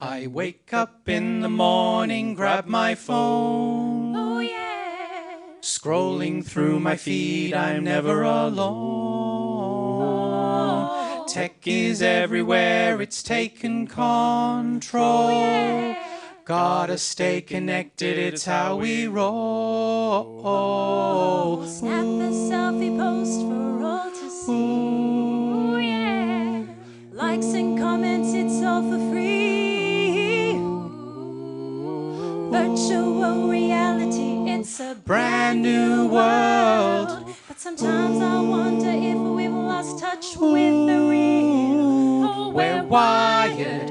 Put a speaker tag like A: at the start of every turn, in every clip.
A: I wake up in the morning, grab my phone.
B: Oh yeah.
A: Scrolling through my feed, I'm never alone. Tech is everywhere, it's taken control. Gotta stay connected, it's how we roll.
B: Snap a selfie post for all to see. Oh yeah. Likes and comments, it's all for free. Virtual reality, it's a
A: Brand new world.
B: But sometimes I wonder if we've lost touch with the real. Oh,
A: We're wired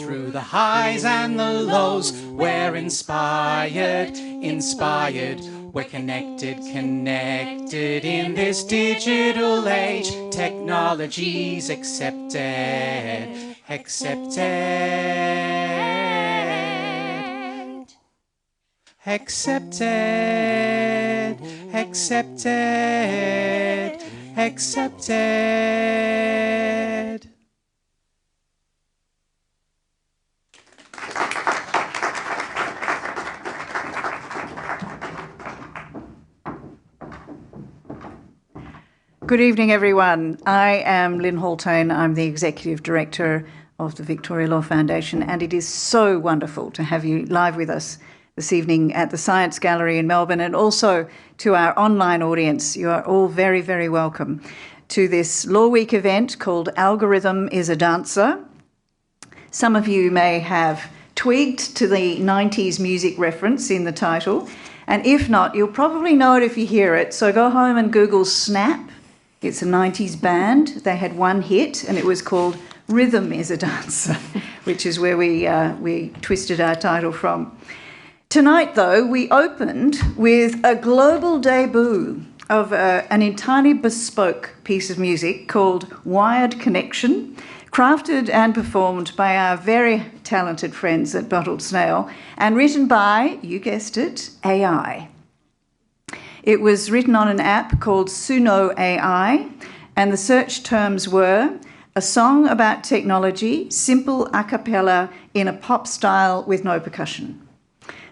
A: through the highs and the lows. We're inspired. We're connected in this digital age. Technology's accepted. Accepted.
C: Good evening, everyone. I am Lynn Halltone. I'm the Executive Director of the Victoria Law Foundation, and it is so wonderful to have you live with us this evening at the Science Gallery in Melbourne, and also to our online audience. You are all very, very welcome to this Law Week event called Algorithm is a Dancer. Some of you may have twigged to the 90s music reference in the title, and if not, you'll probably know it if you hear it. So go home and Google Snap. It's a 90s band. They had one hit, and it was called Rhythm is a Dancer, which is where we twisted our title from. Tonight, though, we opened with a global debut of an entirely bespoke piece of music called Wired Connection, crafted and performed by our very talented friends at Bottled Snail, and written by, you guessed it, AI. It was written on an app called Suno AI, and the search terms were a song about technology, simple a cappella in a pop style with no percussion.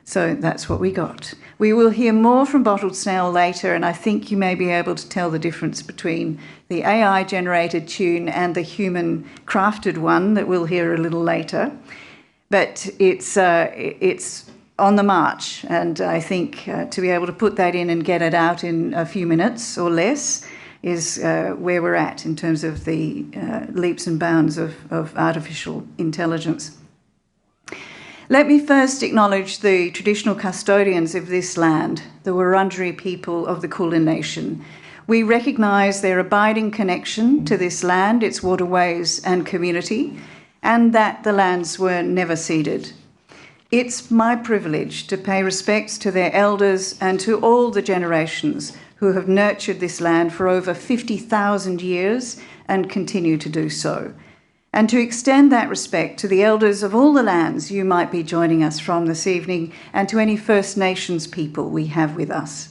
C: So that's what we got. We will hear more from Bottled Snail later, and I think you may be able to tell the difference between the AI-generated tune and the human-crafted one that we'll hear a little later. But it's on the march, and I think to be able to put that in and get it out in a few minutes or less is where we're at in terms of the leaps and bounds of artificial intelligence. Let me first acknowledge the traditional custodians of this land, the Wurundjeri people of the Kulin Nation. We recognise their abiding connection to this land, its waterways and community, and that the lands were never ceded. It's my privilege to pay respects to their elders and to all the generations who have nurtured this land for over 50,000 years and continue to do so, and to extend that respect to the elders of all the lands you might be joining us from this evening, and to any First Nations people we have with us.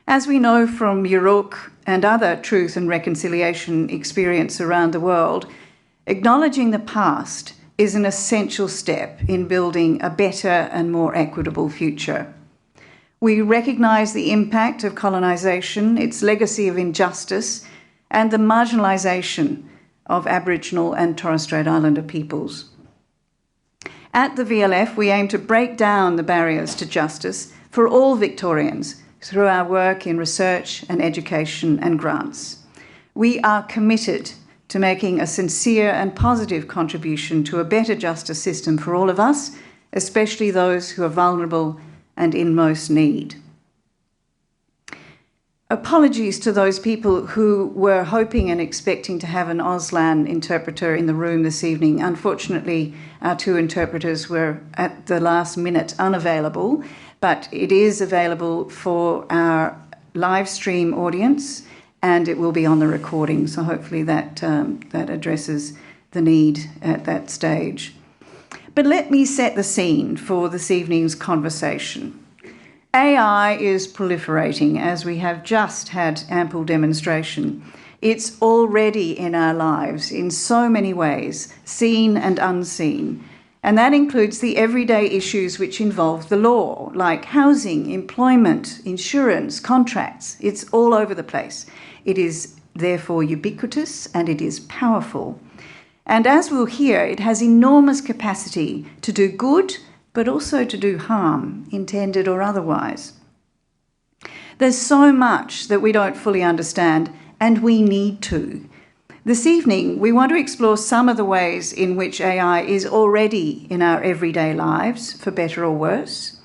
C: As we know from Yurok and other truth and reconciliation experience around the world, acknowledging the past is an essential step in building a better and more equitable future. We recognise the impact of colonisation, its legacy of injustice, and the marginalisation of Aboriginal and Torres Strait Islander peoples. At the VLF, we aim to break down the barriers to justice for all Victorians through our work in research and education and grants. We are committed to making a sincere and positive contribution to a better justice system for all of us, especially those who are vulnerable and in most need. Apologies to those people who were hoping and expecting to have an Auslan interpreter in the room this evening. Unfortunately, our two interpreters were at the last minute unavailable, but it is available for our live stream audience, and it will be on the recording, so hopefully that addresses the need at that stage. But let me set the scene for this evening's conversation. AI is proliferating, as we have just had ample demonstration. It's already in our lives in so many ways, seen and unseen. And that includes the everyday issues which involve the law, like housing, employment, insurance, contracts. It's all over the place. It is therefore ubiquitous and it is powerful. And as we'll hear, it has enormous capacity to do good, but also to do harm, intended or otherwise. There's so much that we don't fully understand, and we need to. This evening, we want to explore some of the ways in which AI is already in our everyday lives, for better or worse,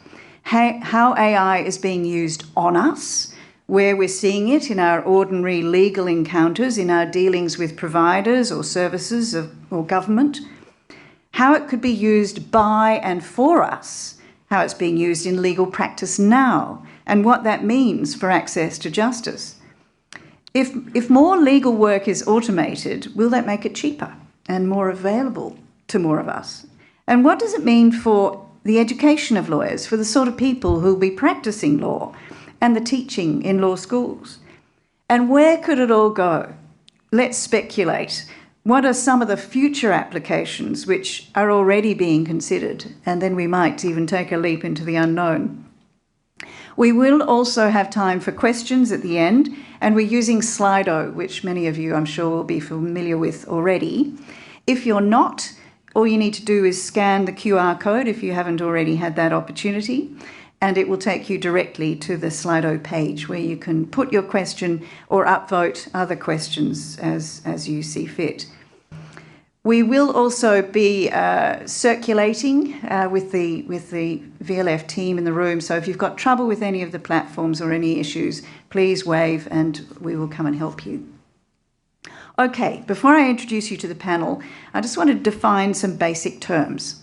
C: how AI is being used on us, where we're seeing it in our ordinary legal encounters, in our dealings with providers or services or government, how it could be used by and for us, how it's being used in legal practice now, and what that means for access to justice. If more legal work is automated, will that make it cheaper and more available to more of us? And what does it mean for the education of lawyers, for the sort of people who will be practicing law and the teaching in law schools? And where could it all go? Let's speculate. What are some of the future applications which are already being considered? And then we might even take a leap into the unknown. We will also have time for questions at the end, and we're using Slido, which many of you, I'm sure, will be familiar with already. If you're not, all you need to do is scan the QR code if you haven't already had that opportunity, and it will take you directly to the Slido page where you can put your question or upvote other questions as you see fit. We will also be circulating with the VLF team in the room, so if you've got trouble with any of the platforms or any issues, please wave and we will come and help you. Okay, before I introduce you to the panel, I just want to define some basic terms.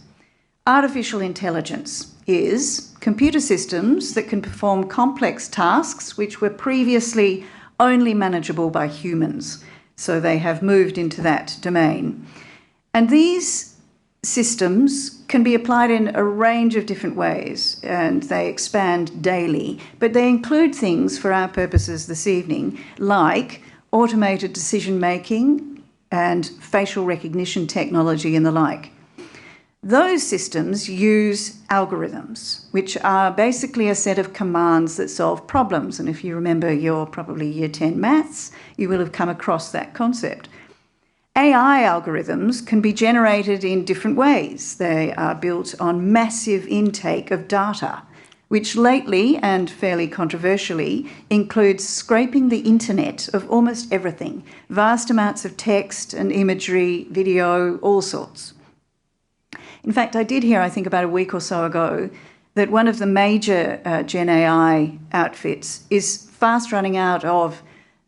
C: Artificial intelligence is computer systems that can perform complex tasks which were previously only manageable by humans, so they have moved into that domain. And these systems can be applied in a range of different ways, and they expand daily, but they include things for our purposes this evening, like automated decision-making and facial recognition technology and the like. Those systems use algorithms, which are basically a set of commands that solve problems. And if you remember your probably Year 10 maths, you will have come across that concept. AI algorithms can be generated in different ways. They are built on massive intake of data, which lately, and fairly controversially, includes scraping the internet of almost everything, vast amounts of text and imagery, video, all sorts. In fact, I did hear, I think about a week or so ago, that one of the major Gen AI outfits is fast running out of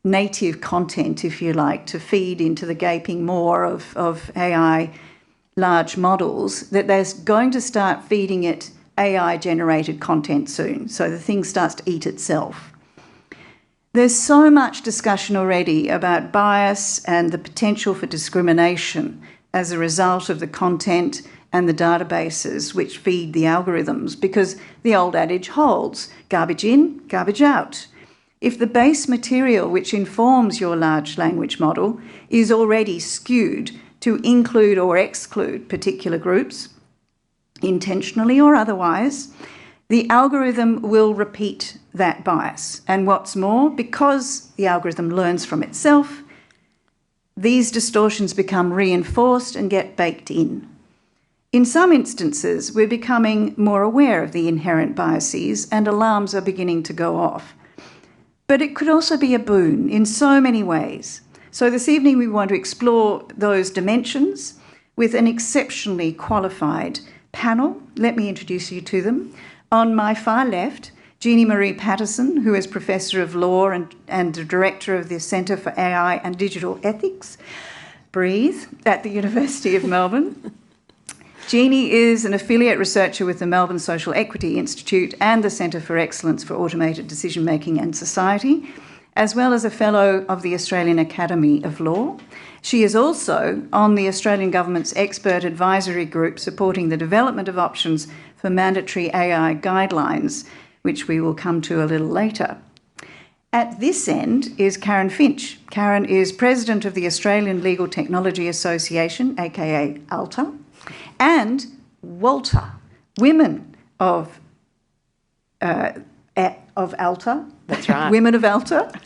C: native content, if you like, to feed into the gaping maw of AI large models, that they're going to start feeding it AI-generated content soon, so the thing starts to eat itself. There's so much discussion already about bias and the potential for discrimination as a result of the content and the databases which feed the algorithms, because the old adage holds, garbage in, garbage out. If the base material which informs your large language model is already skewed to include or exclude particular groups, intentionally or otherwise, the algorithm will repeat that bias. And what's more, because the algorithm learns from itself, these distortions become reinforced and get baked in. In some instances, we're becoming more aware of the inherent biases and alarms are beginning to go off. But it could also be a boon in so many ways. So this evening we want to explore those dimensions with an exceptionally qualified panel. Let me introduce you to them. On my far left, Jeannie Marie Patterson, who is Professor of Law and the Director of the Centre for AI and Digital Ethics, Breathe, at the University of Melbourne. Jeannie is an affiliate researcher with the Melbourne Social Equity Institute and the Centre for Excellence for Automated Decision-Making and Society, as well as a Fellow of the Australian Academy of Law. She is also on the Australian Government's expert advisory group supporting the development of options for mandatory AI guidelines, which we will come to a little later. At this end is Karen Finch. Karen is President of the Australian Legal Technology Association, aka ALTA, and WALTA, Women of ALTA.
D: That's right.
C: Women of ALTA.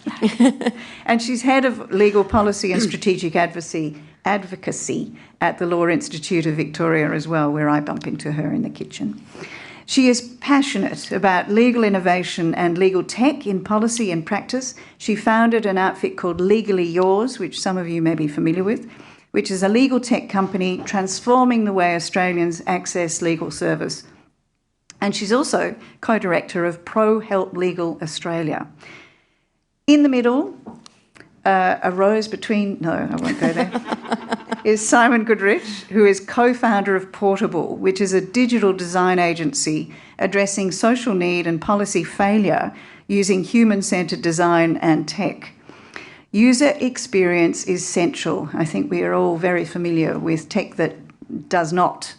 C: And she's head of legal policy and strategic advocacy at the Law Institute of Victoria as well, where I bump into her in the kitchen. She is passionate about legal innovation and legal tech in policy and practice. She founded an outfit called Legally Yours, which some of you may be familiar with, which is a legal tech company transforming the way Australians access legal service. And she's also co-director of Pro Help Legal Australia. In the middle, a rose between... No, I won't go there. is Simon Goodrich, who is co-founder of Portable, which is a digital design agency addressing social need and policy failure using human-centred design and tech. User experience is central. I think we are all very familiar with tech that does not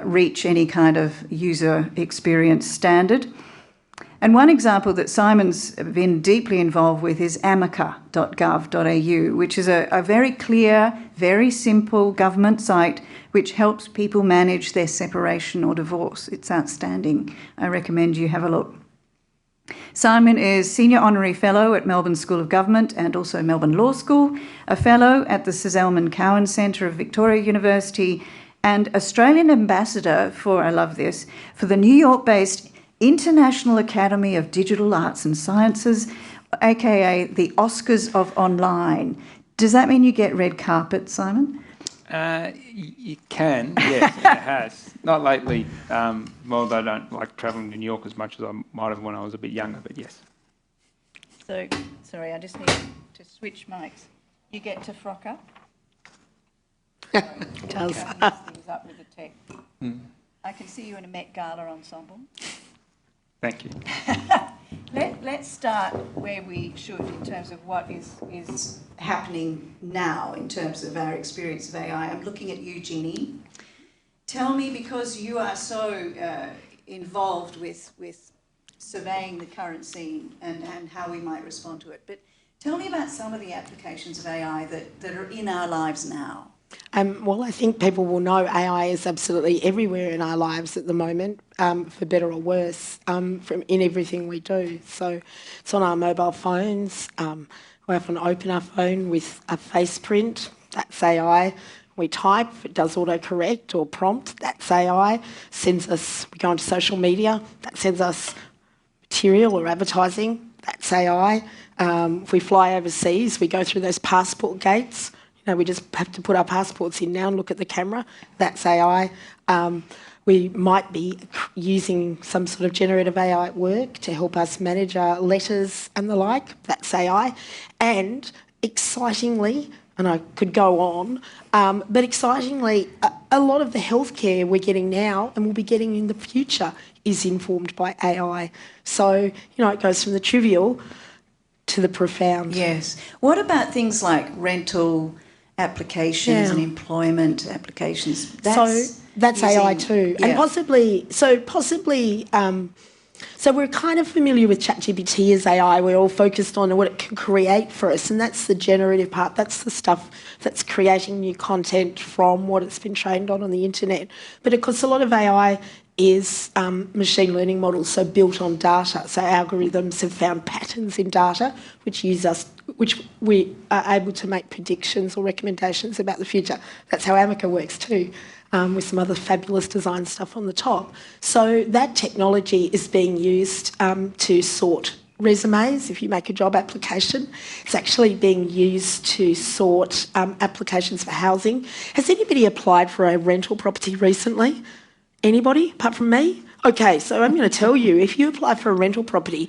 C: reach any kind of user experience standard. And one example that Simon's been deeply involved with is amica.gov.au, which is a very clear, very simple government site which helps people manage their separation or divorce. It's outstanding. I recommend you have a look. Simon is Senior Honorary Fellow at Melbourne School of Government and also Melbourne Law School, a Fellow at the Sir Zelman Cowen Centre of Victoria University, and Australian Ambassador for, I love this, for the New York-based International Academy of Digital Arts and Sciences, aka the Oscars of Online. Does that mean you get red carpet, Simon?
A: You can, yes, it has. Not lately, although I don't like travelling to New York as much as I might have when I was a bit younger, but yes.
C: So, sorry, I just need to switch mics. You get to frock up?
D: It does.
C: Things up with the tech. I can see you in a Met Gala ensemble.
A: Thank you.
C: Let's start where we should in terms of what is happening now in terms of our experience of AI. I'm looking at you, Jeannie. Tell me, because you are so involved with surveying the current scene and how we might respond to it, but tell me about some of the applications of AI that are in our lives now.
D: Well, I think people will know AI is absolutely everywhere in our lives at the moment, for better or worse, in everything we do. So it's on our mobile phones. We often open our phone with a face print. That's AI. We type, it does autocorrect or prompt. That's AI. We go onto social media. That sends us material or advertising. That's AI. If we fly overseas, we go through those passport gates. We just have to put our passports in now and look at the camera. That's AI. We might be using some sort of generative AI at work to help us manage our letters and the like. That's AI. And excitingly, and I could go on, but excitingly, a lot of the healthcare we're getting now and will be getting in the future is informed by AI. So, it goes from the trivial to the profound.
C: Yes. What about things like rental applications and employment applications?
D: That's AI too.
C: Yeah.
D: And possibly, so we're kind of familiar with ChatGPT as AI. We're all focused on what it can create for us, and that's the generative part. That's the stuff that's creating new content from what it's been trained on the internet. But of course, a lot of AI is machine learning models, so built on data. So algorithms have found patterns in data which we are able to make predictions or recommendations about the future. That's how Amica works too, with some other fabulous design stuff on the top. So that technology is being used to sort resumes. If you make a job application, it's actually being used to sort applications for housing. Has anybody applied for a rental property recently? Anybody, apart from me? Okay, so I'm going to tell you, if you apply for a rental property,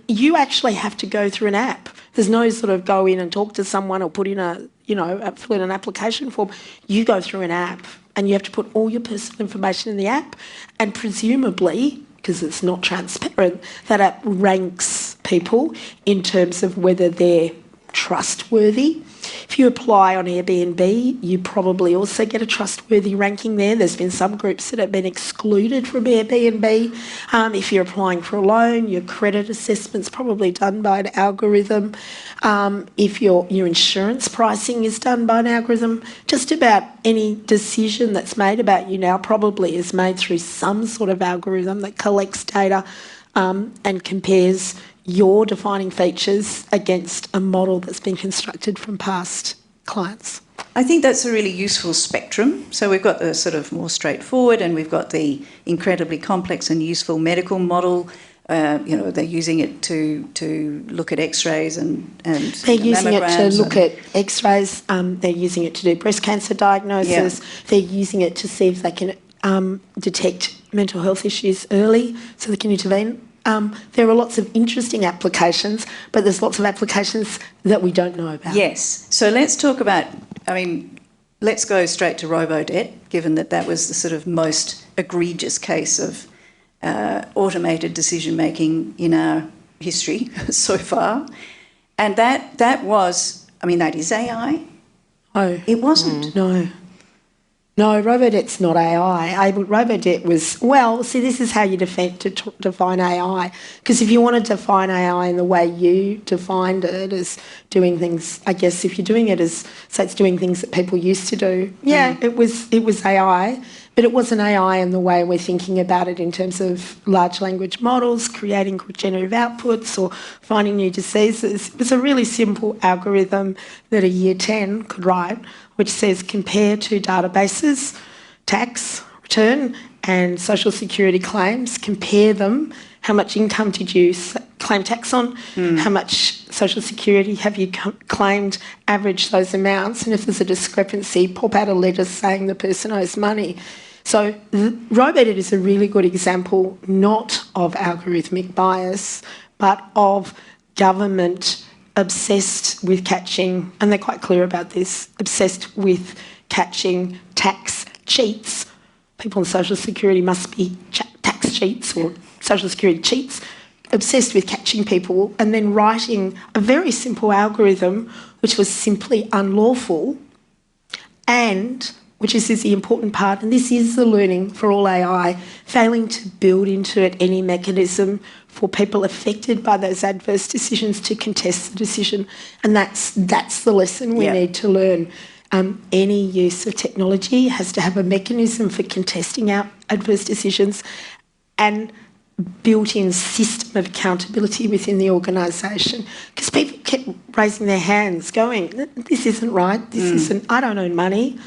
D: you actually have to go through an app. There's no sort of go in and talk to someone or put in fill in an application form. You go through an app and you have to put all your personal information in the app, and presumably, because it's not transparent, that app ranks people in terms of whether they're trustworthy. If If you apply on Airbnb, you probably also get a trustworthy ranking there. There's been some groups that have been excluded from Airbnb. If you're applying for a loan, your credit assessment's probably done by an algorithm. If your insurance pricing is done by an algorithm, just about any decision that's made about you now probably is made through some sort of algorithm that collects data and compares your defining features against a model that's been constructed from past clients.
C: I think that's a really useful spectrum. So we've got the sort of more straightforward, and we've got the incredibly complex and useful medical model. They're using it to look at X-rays and
D: they're using it to look at X-rays. They're using it to do breast cancer diagnosis. Yeah. They're using it to see if they can detect mental health issues early, so they can intervene. There are lots of interesting applications, but there's lots of applications that we don't know about.
C: Yes. So let's talk about, let's go straight to Robodebt, given that was the sort of most egregious case of automated decision-making in our history so far. And that was, that is AI?
D: Oh.
C: It wasn't?
D: No, Robodebt's not AI. Robodebt was, this is how you define AI. Because if you want to define AI in the way you defined it, as doing things, I guess if you're doing it as, say it's doing things that people used to do, it was AI. But it wasn't AI in the way we're thinking about it in terms of large language models, creating generative outputs or finding new diseases. It was a really simple algorithm that a year 10 could write, which says compare two databases, tax return and social security claims, compare them. How much income did you claim tax on? How much social security have you claimed? Average those amounts, and if there's a discrepancy, pop out a letter saying the person owes money. So Robodebt is a really good example not of algorithmic bias, but of government obsessed with catching, and they're quite clear about this, obsessed with catching tax cheats. People on social security must be tax cheats or social security cheats, obsessed with catching people and then writing a very simple algorithm which was simply unlawful, and which is the important part, and this is the learning for all AI, failing to build into it any mechanism for people affected by those adverse decisions to contest the decision. And that's the lesson we need to learn. Any use of technology has to have a mechanism for contesting out adverse decisions and built-in system of accountability within the organisation. Because people kept raising their hands going, this isn't right, this isn't, I don't own money.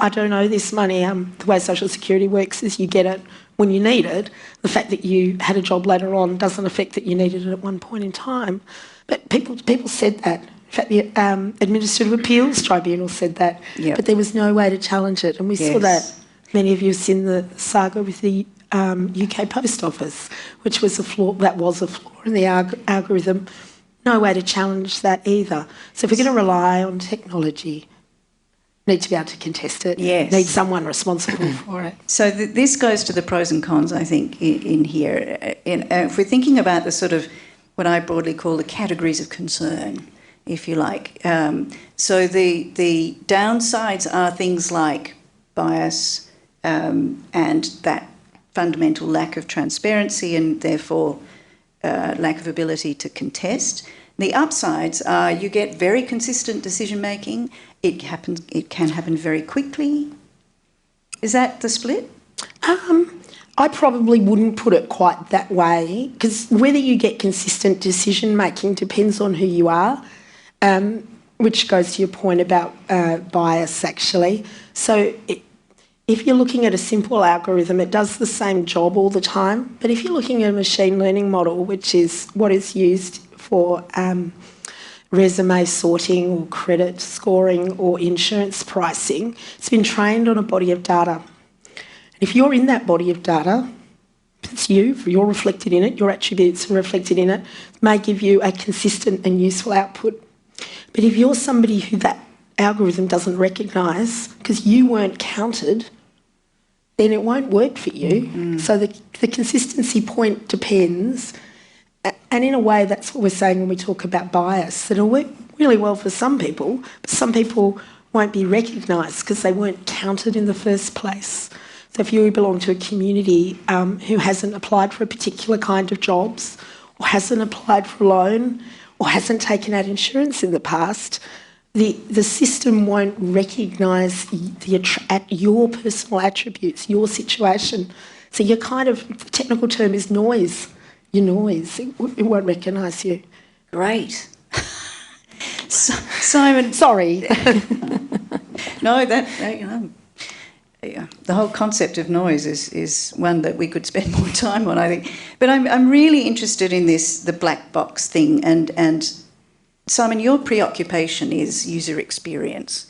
D: I don't owe this money. The way social security works is you get it when you need it. The fact that you had a job later on doesn't affect that you needed it at one point in time. But people said that. In fact, the Administrative Appeals Tribunal said that. Yep. But there was no way to challenge it. And we saw that. Many of you have seen the saga with the UK Post Office, which was a flaw in the algorithm. No way to challenge that either. So if we're going to rely on technology, need to be able to contest it, need someone responsible for it.
C: So this goes to the pros and cons, I think, in here. If we're thinking about the sort of what I broadly call the categories of concern, if you like. So the downsides are things like bias and that fundamental lack of transparency and therefore lack of ability to contest. The upsides are you get very consistent decision-making. It can happen very quickly. Is that the split?
D: I probably wouldn't put it quite that way, because whether you get consistent decision-making depends on who you are, which goes to your point about bias, actually. So if you're looking at a simple algorithm, it does the same job all the time. But if you're looking at a machine learning model, which is what is used for resume sorting or credit scoring or insurance pricing, it's been trained on a body of data. If you're in that body of data, it's you're reflected in it, your attributes are reflected in it, it may give you a consistent and useful output. But if you're somebody who that algorithm doesn't recognise because you weren't counted, then it won't work for you. So the consistency point depends. And in a way, that's what we're saying when we talk about bias, that when really well for some people, but some people won't be recognised because they weren't counted in the first place. So if you belong to a community who hasn't applied for a particular kind of jobs, or hasn't applied for a loan, or hasn't taken out insurance in the past, the system won't recognise your personal attributes, your situation. So you're kind of, the technical term is noise. You're noise. It won't recognise you.
C: Great. Simon.
D: Sorry.
C: No, the whole concept of noise is one that we could spend more time on, I think. But I'm really interested in the black box thing. And Simon, your preoccupation is user experience.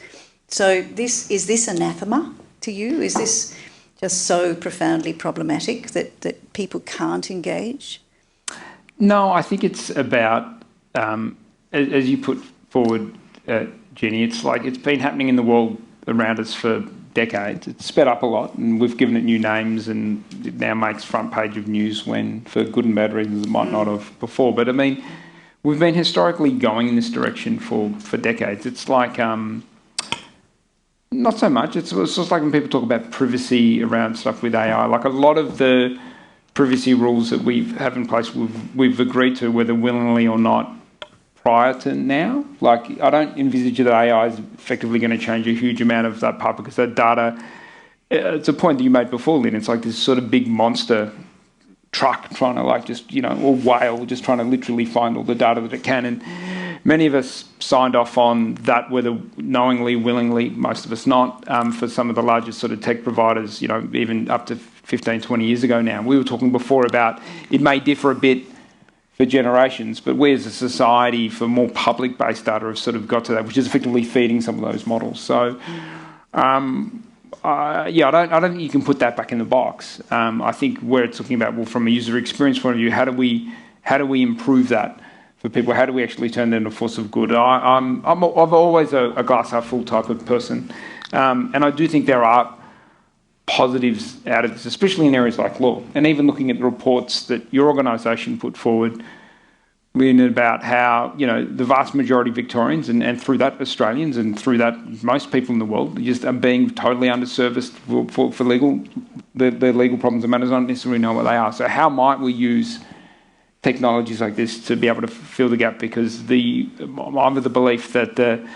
C: So is this anathema to you? Is this just so profoundly problematic that people can't engage?
A: No, I think it's about, as you put forward, Jenny, it's like it's been happening in the world around us for decades. It's sped up a lot, and we've given it new names, and it now makes front page of news when, for good and bad reasons, it might not have before. But I mean, we've been historically going in this direction for decades. It's like, not so much. It's just like when people talk about privacy around stuff with AI. Like a lot of the privacy rules that we have in place, we've agreed to, whether willingly or not, prior to now. Like, I don't envisage that AI is effectively going to change a huge amount of that part, because that data, it's a point that you made before, Lynn, it's like this sort of big monster truck trying to like just, or whale just trying to literally find all the data that it can. And many of us signed off on that, whether knowingly, willingly, most of us not, for some of the largest sort of tech providers, even up to 15, 20 years ago now. We were talking before about it may differ a bit for generations, but we as a society for more public-based data have sort of got to that, which is effectively feeding some of those models. So, I don't think you can put that back in the box. I think where it's looking about, well, from a user experience point of view, how do we improve that for people? How do we actually turn that into a force of good? I'm always a glass half full type of person, and I do think there are positives out of this, especially in areas like law. And even looking at the reports that your organisation put forward, Lynn, about how, the vast majority of Victorians and through that Australians and through that most people in the world just are being totally underserviced for their legal problems and matters, don't necessarily know what they are. So how might we use technologies like this to be able to fill the gap? Because I'm of the belief that the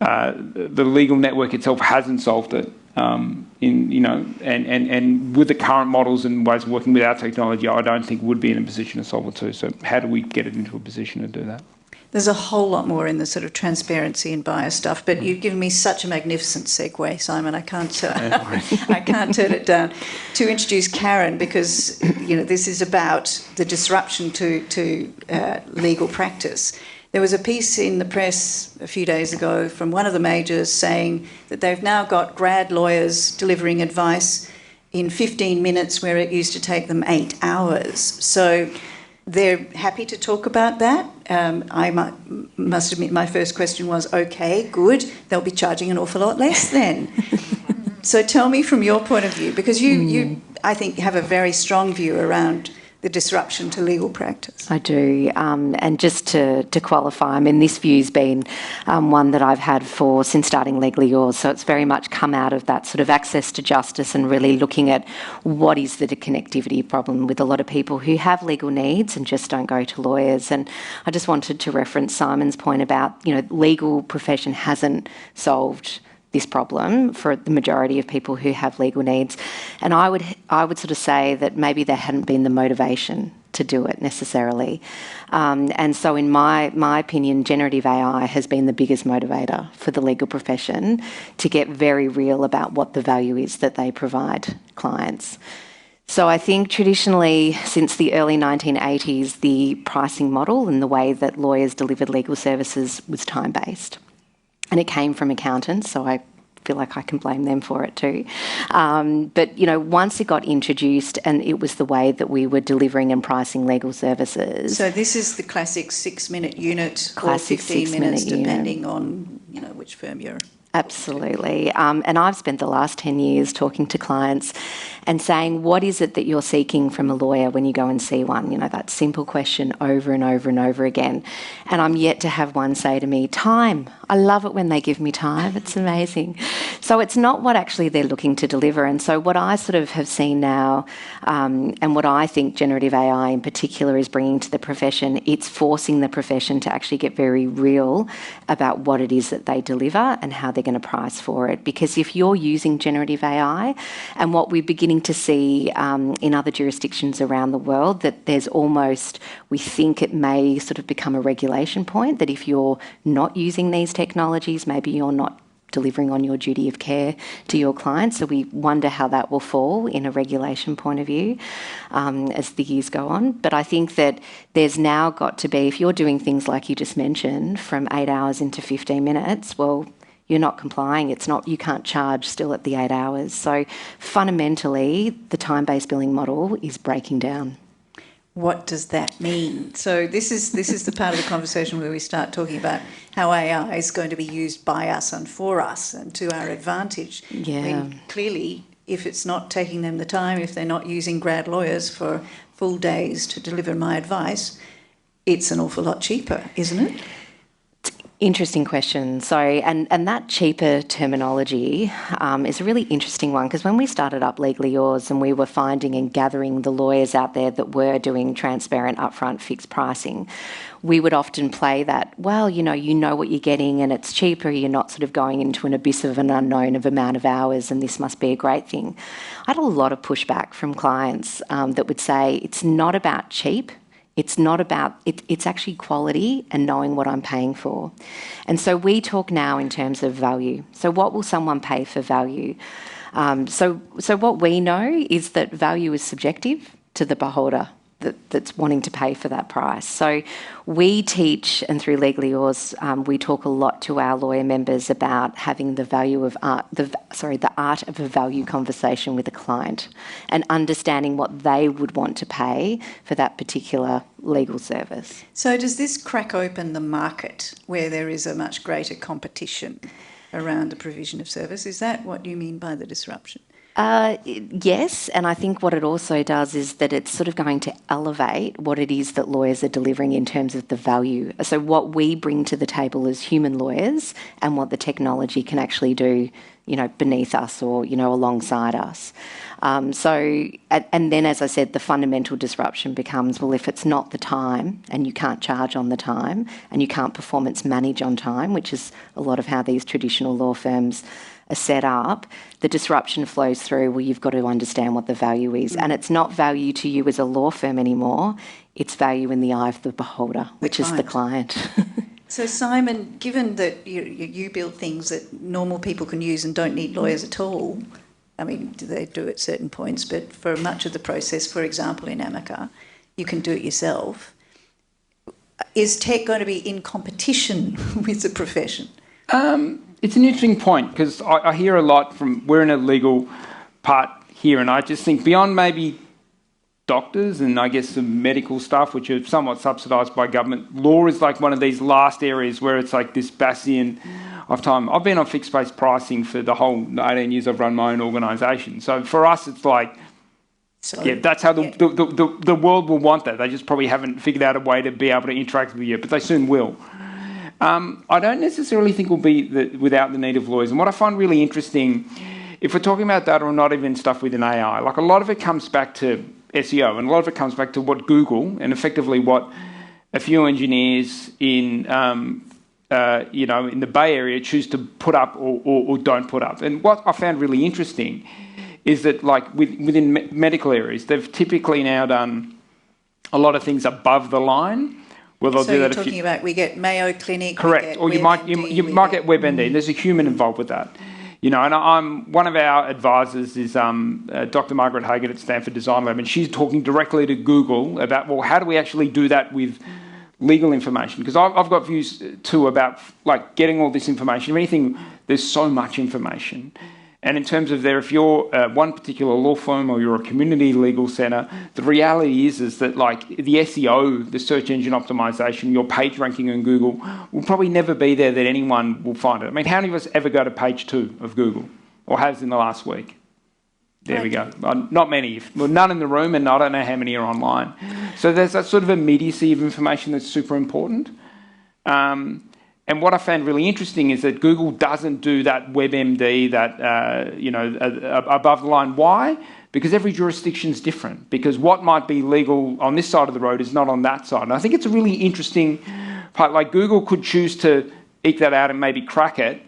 A: legal network itself hasn't solved it. And with the current models and ways of working with our technology, I don't think would be in a position to solve it too. So how do we get it into a position to do that?
C: There's a whole lot more in the sort of transparency and bias stuff, but you've given me such a magnificent segue, Simon. I can't turn it down. To introduce Karen, because this is about the disruption to legal practice. There was a piece in the press a few days ago from one of the majors saying that they've now got grad lawyers delivering advice in 15 minutes where it used to take them 8 hours. So they're happy to talk about that. I must admit my first question was, okay, good, they'll be charging an awful lot less then. So tell me from your point of view, because you I think, have a very strong view around the disruption to legal practice.
E: I do, and just to qualify, I mean, this view's been one that I've had since starting Legally Yours, so it's very much come out of that sort of access to justice and really looking at what is the connectivity problem with a lot of people who have legal needs and just don't go to lawyers. And I just wanted to reference Simon's point about, legal profession hasn't solved this problem for the majority of people who have legal needs. And I would sort of say that maybe there hadn't been the motivation to do it necessarily. And so in my opinion, generative AI has been the biggest motivator for the legal profession to get very real about what the value is that they provide clients. So I think traditionally, since the early 1980s, the pricing model and the way that lawyers delivered legal services was time-based. And it came from accountants, so I feel like I can blame them for it too. But, once it got introduced and it was the way that we were delivering and pricing legal services.
C: So this is the classic 6-minute unit or 15 minutes, depending on, which firm you're
E: Absolutely. And I've spent the last 10 years talking to clients and saying, what is it that you're seeking from a lawyer when you go and see one? You know, that simple question over and over and over again. And I'm yet to have one say to me, time. I love it when they give me time. It's amazing. So it's not what actually they're looking to deliver. And so what I sort of have seen now, and what I think generative AI in particular is bringing to the profession, it's forcing the profession to actually get very real about what it is that they deliver and how they're going to price for it. Because if you're using generative AI, and what we're beginning to see in other jurisdictions around the world, that there's almost, we think it may sort of become a regulation point, that if you're not using these technologies, maybe you're not delivering on your duty of care to your clients. So we wonder how that will fall in a regulation point of view as the years go on. But I think that there's now got to be, if you're doing things like you just mentioned, from 8 hours into 15 minutes, well, you're not complying. It's not, you can't charge still at the 8 hours. So fundamentally, the time-based billing model is breaking down.
C: What does that mean? So this is the part of the conversation where we start talking about how AI is going to be used by us and for us and to our advantage.
E: Yeah.
C: I mean, clearly, if it's not taking them the time, if they're not using grad lawyers for full days to deliver my advice, it's an awful lot cheaper, isn't it?
E: Interesting question. So, and that cheaper terminology is a really interesting one, because when we started up Legally Yours and we were finding and gathering the lawyers out there that were doing transparent upfront fixed pricing, we would often play that, well, you know what you're getting and it's cheaper, you're not sort of going into an abyss of an unknown of amount of hours and this must be a great thing. I had a lot of pushback from clients that would say it's not about cheap. It's not about, it's actually quality and knowing what I'm paying for. And so we talk now in terms of value. So what will someone pay for value? So what we know is that value is subjective to the beholder that's wanting to pay for that price. So we teach, and through Legally Yours, we talk a lot to our lawyer members about having the value of art, the art of a value conversation with a client and understanding what they would want to pay for that particular legal service.
C: So does this crack open the market where there is a much greater competition around the provision of service? Is that what you mean by the disruption?
E: Yes, and I think what it also does is that it's sort of going to elevate what it is that lawyers are delivering in terms of the value. So what we bring to the table as human lawyers and what the technology can actually do, beneath us or, alongside us. And then, as I said, the fundamental disruption becomes, well, if it's not the time and you can't charge on the time and you can't performance manage on time, which is a lot of how these traditional law firms are set up, the disruption flows through, well, you've got to understand what the value is. And it's not value to you as a law firm anymore, it's value in the eye of the beholder, which is the client.
C: So Simon, given that you build things that normal people can use and don't need lawyers at all, I mean, they do at certain points, but for much of the process, for example, in Amica, you can do it yourself. Is tech going to be in competition with the profession?
A: It's an interesting point, because I hear a lot from, we're in a legal part here, and I just think beyond maybe doctors and I guess some medical stuff, which are somewhat subsidised by government, law is like one of these last areas where it's like this bastion of time. I've been on fixed price pricing for the whole 18 years I've run my own organisation. So for us, it's like, that's how the world will want that. They just probably haven't figured out a way to be able to interact with you, but they soon will. I don't necessarily think we'll be without the need of lawyers. And what I find really interesting, if we're talking about data or not even stuff within AI, like a lot of it comes back to SEO, and a lot of it comes back to what Google and effectively what a few engineers in in the Bay Area choose to put up or don't put up. And what I found really interesting is that, like within medical areas, they've typically now done a lot of things above the line. Well, they'll
C: so
A: do
C: you're
A: that
C: talking about, we get Mayo Clinic.
A: Correct, or you might get WebMD. There's a human involved with that. And I'm one of our advisors is Dr. Margaret Hagan at Stanford Design Lab, and she's talking directly to Google about, well, how do we actually do that with legal information? Because I've got views too about like getting all this information. If anything, there's so much information, And in terms of if you're one particular law firm or you're a community legal centre, the reality is that like the SEO, the search engine optimization, your page ranking on Google will probably never be there that anyone will find it. I mean, how many of us ever go to page 2 of Google or has in the last week? There we go. Not many. Well, none in the room, and I don't know how many are online. So there's that sort of immediacy of information that's super important. And what I found really interesting is that Google doesn't do that WebMD, that above the line. Why? Because every jurisdiction is different. Because what might be legal on this side of the road is not on that side. And I think it's a really interesting part. Like Google could choose to eke that out and maybe crack it,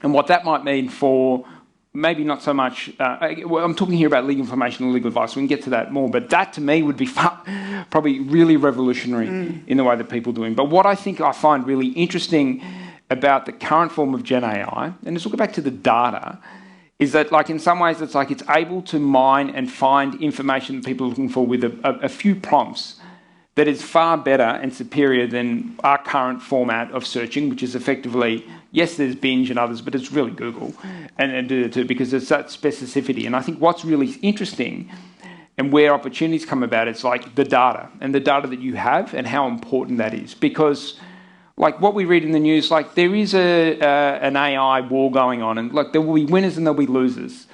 A: and what that might mean for maybe not so much. I'm talking here about legal information and legal advice. We can get to that more, but that to me would be probably really revolutionary in the way that people are doing. But what I find really interesting about the current form of Gen AI, and let's look back to the data, is that like in some ways it's like it's able to mine and find information that people are looking for with a few prompts that is far better and superior than our current format of searching, which is effectively, yes, there's Binge and others, but it's really Google, and because it's that specificity. And I think what's really interesting and where opportunities come about, it's like the data and the data that you have and how important that is. Because like what we read in the news, like there is an AI war going on, and like there will be winners and there'll be losers.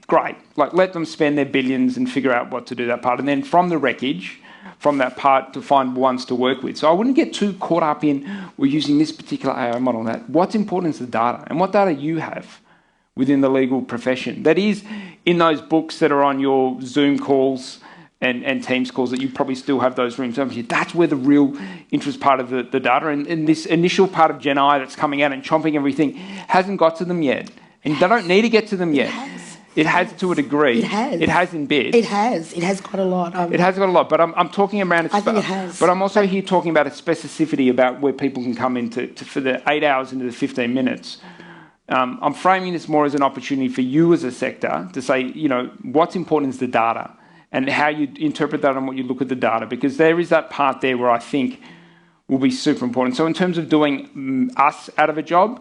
A: Great, like let them spend their billions and figure out what to do that part. And then from the wreckage, from that part to find ones to work with. So I wouldn't get too caught up in we're using this particular AI model and that. What's important is the data and what data you have within the legal profession. That is in those books that are on your Zoom calls and Teams calls that you probably still have those rooms over here. That's where the real interest part of the data and this initial part of Gen AI that's coming out and chomping everything hasn't got to them yet. And they don't need to get to them yet. It has to a degree.
D: It has.
A: It has in bits.
D: It has. It has got a lot.
A: It has got a lot, but I'm talking around.
D: I think it has.
A: But I'm also here talking about a specificity about where people can come into for the 8 hours into the 15 minutes. I'm framing this more as an opportunity for you as a sector to say, what's important is the data and how you interpret that and what you look at the data, because there is that part there where I think will be super important. So in terms of doing us out of a job,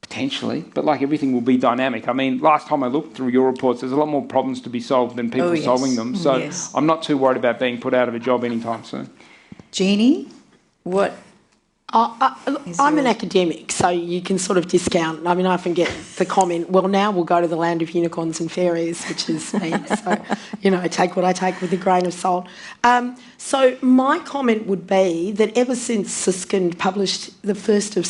A: potentially, but like everything will be dynamic. I mean, last time I looked through your reports, there's a lot more problems to be solved than people solving them. So I'm not too worried about being put out of a job anytime soon.
C: Jeannie, what?
D: I'm an academic, so you can sort of discount. I mean, I often get the comment, well, now we'll go to the land of unicorns and fairies, which is me. So, take what I take with a grain of salt. So my comment would be that ever since Susskind published the first of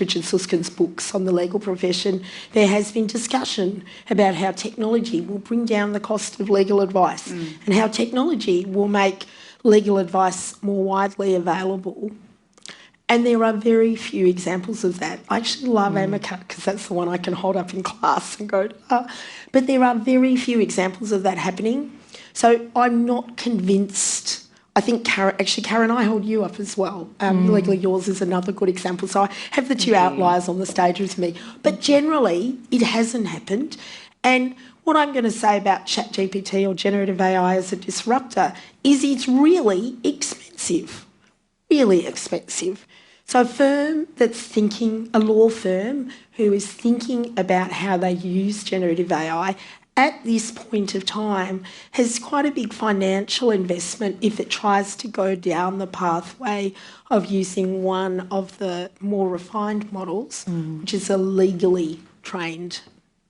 D: Richard Susskind's books on the legal profession, there has been discussion about how technology will bring down the cost of legal advice and how technology will make legal advice more widely available. And there are very few examples of that. I actually love Amica because that's the one I can hold up in class and go, but there are very few examples of that happening. So I'm not convinced. I think, Karen, I hold you up as well. Legally Yours is another good example. So I have the two outliers on the stage with me. But generally, it hasn't happened. And what I'm going to say about ChatGPT or generative AI as a disruptor is it's really expensive. Really expensive. So a law firm who is thinking about how they use generative AI at this point of time has quite a big financial investment if it tries to go down the pathway of using one of the more refined models, which is a legally trained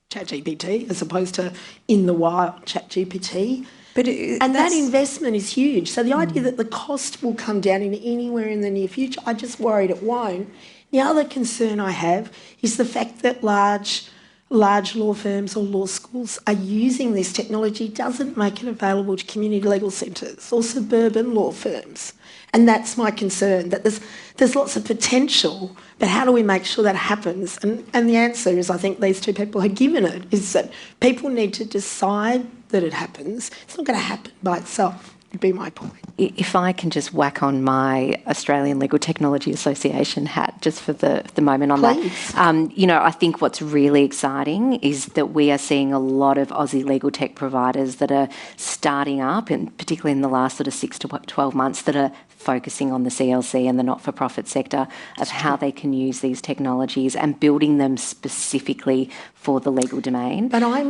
D: ChatGPT as opposed to in the wild ChatGPT. And that investment is huge. So the idea that the cost will come down in anywhere in the near future, I just worried it won't. The other concern I have is the fact that large law firms or law schools are using this technology doesn't make it available to community legal centres or suburban law firms. And that's my concern, that there's lots of potential, but how do we make sure that happens? And the answer is, I think these two people have given it, is that people need to decide that it happens. It's not going to happen by itself. be my point.
E: If I can just whack on my Australian Legal Technology Association hat just for the moment on
D: Please.
E: that. You know, I think what's really exciting is that we are seeing a lot of Aussie legal tech providers that are starting up, and particularly in the last sort of 6 to 12 months, that are focusing on the CLC and the not-for-profit sector of how they can use these technologies and building them specifically for the legal domain.
D: But I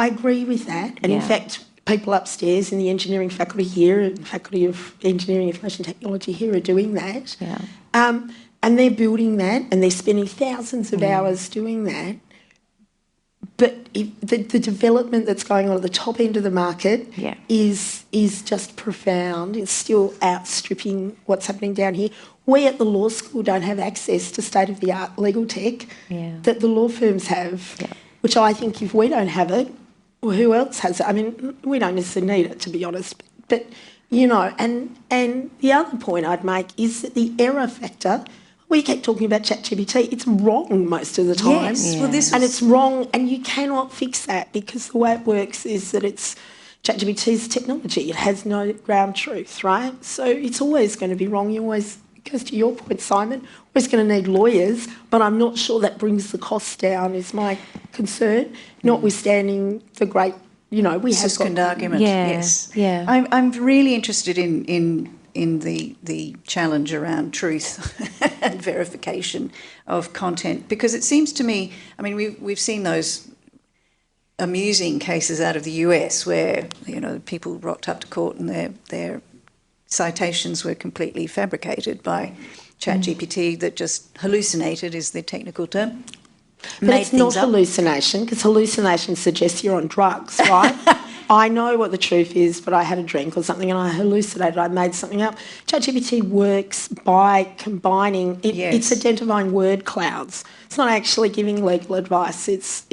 D: agree with that. And in
E: Yeah.
D: fact, people upstairs in the engineering faculty here, and Faculty of Engineering Information Technology here, are doing that.
E: Yeah.
D: And they're building that, and they're spending thousands of hours doing that. But the development that's going on at the top end of the market
E: Yeah.
D: is just profound. It's still outstripping what's happening down here. We at the law school don't have access to state-of-the-art legal tech
E: Yeah.
D: that the law firms have,
E: Yeah.
D: which I think if we don't have it, well, who else has it? I mean, we don't necessarily need it, to be honest. But you know, and the other point I'd make is that the error factor. We keep talking about ChatGPT. It's wrong most of the time.
C: Yes, well, this
D: And
C: was-
D: it's wrong, and you cannot fix that because the way it works is that it's ChatGPT's technology. It has no ground truth, right? So it's always going to be wrong. You always, it goes to your point, Simon, always going to need lawyers, but I'm not sure that brings the costs down, is my concern, notwithstanding the great, you know, we have
C: Susskind
D: got...
C: argument.
E: Yeah,
C: Yes.
E: yeah.
C: I'm really interested in the challenge around truth and verification of content, because it seems to me, I mean, we've seen those amusing cases out of the US where, you know, people rocked up to court and their citations were completely fabricated by ChatGPT that just hallucinated, is the technical term.
D: But it's not hallucination, because hallucination suggests you're on drugs, right? I know what the truth is, but I had a drink or something and I hallucinated, I made something up. ChatGPT works by combining, it's identifying word clouds. It's not actually giving legal advice. It's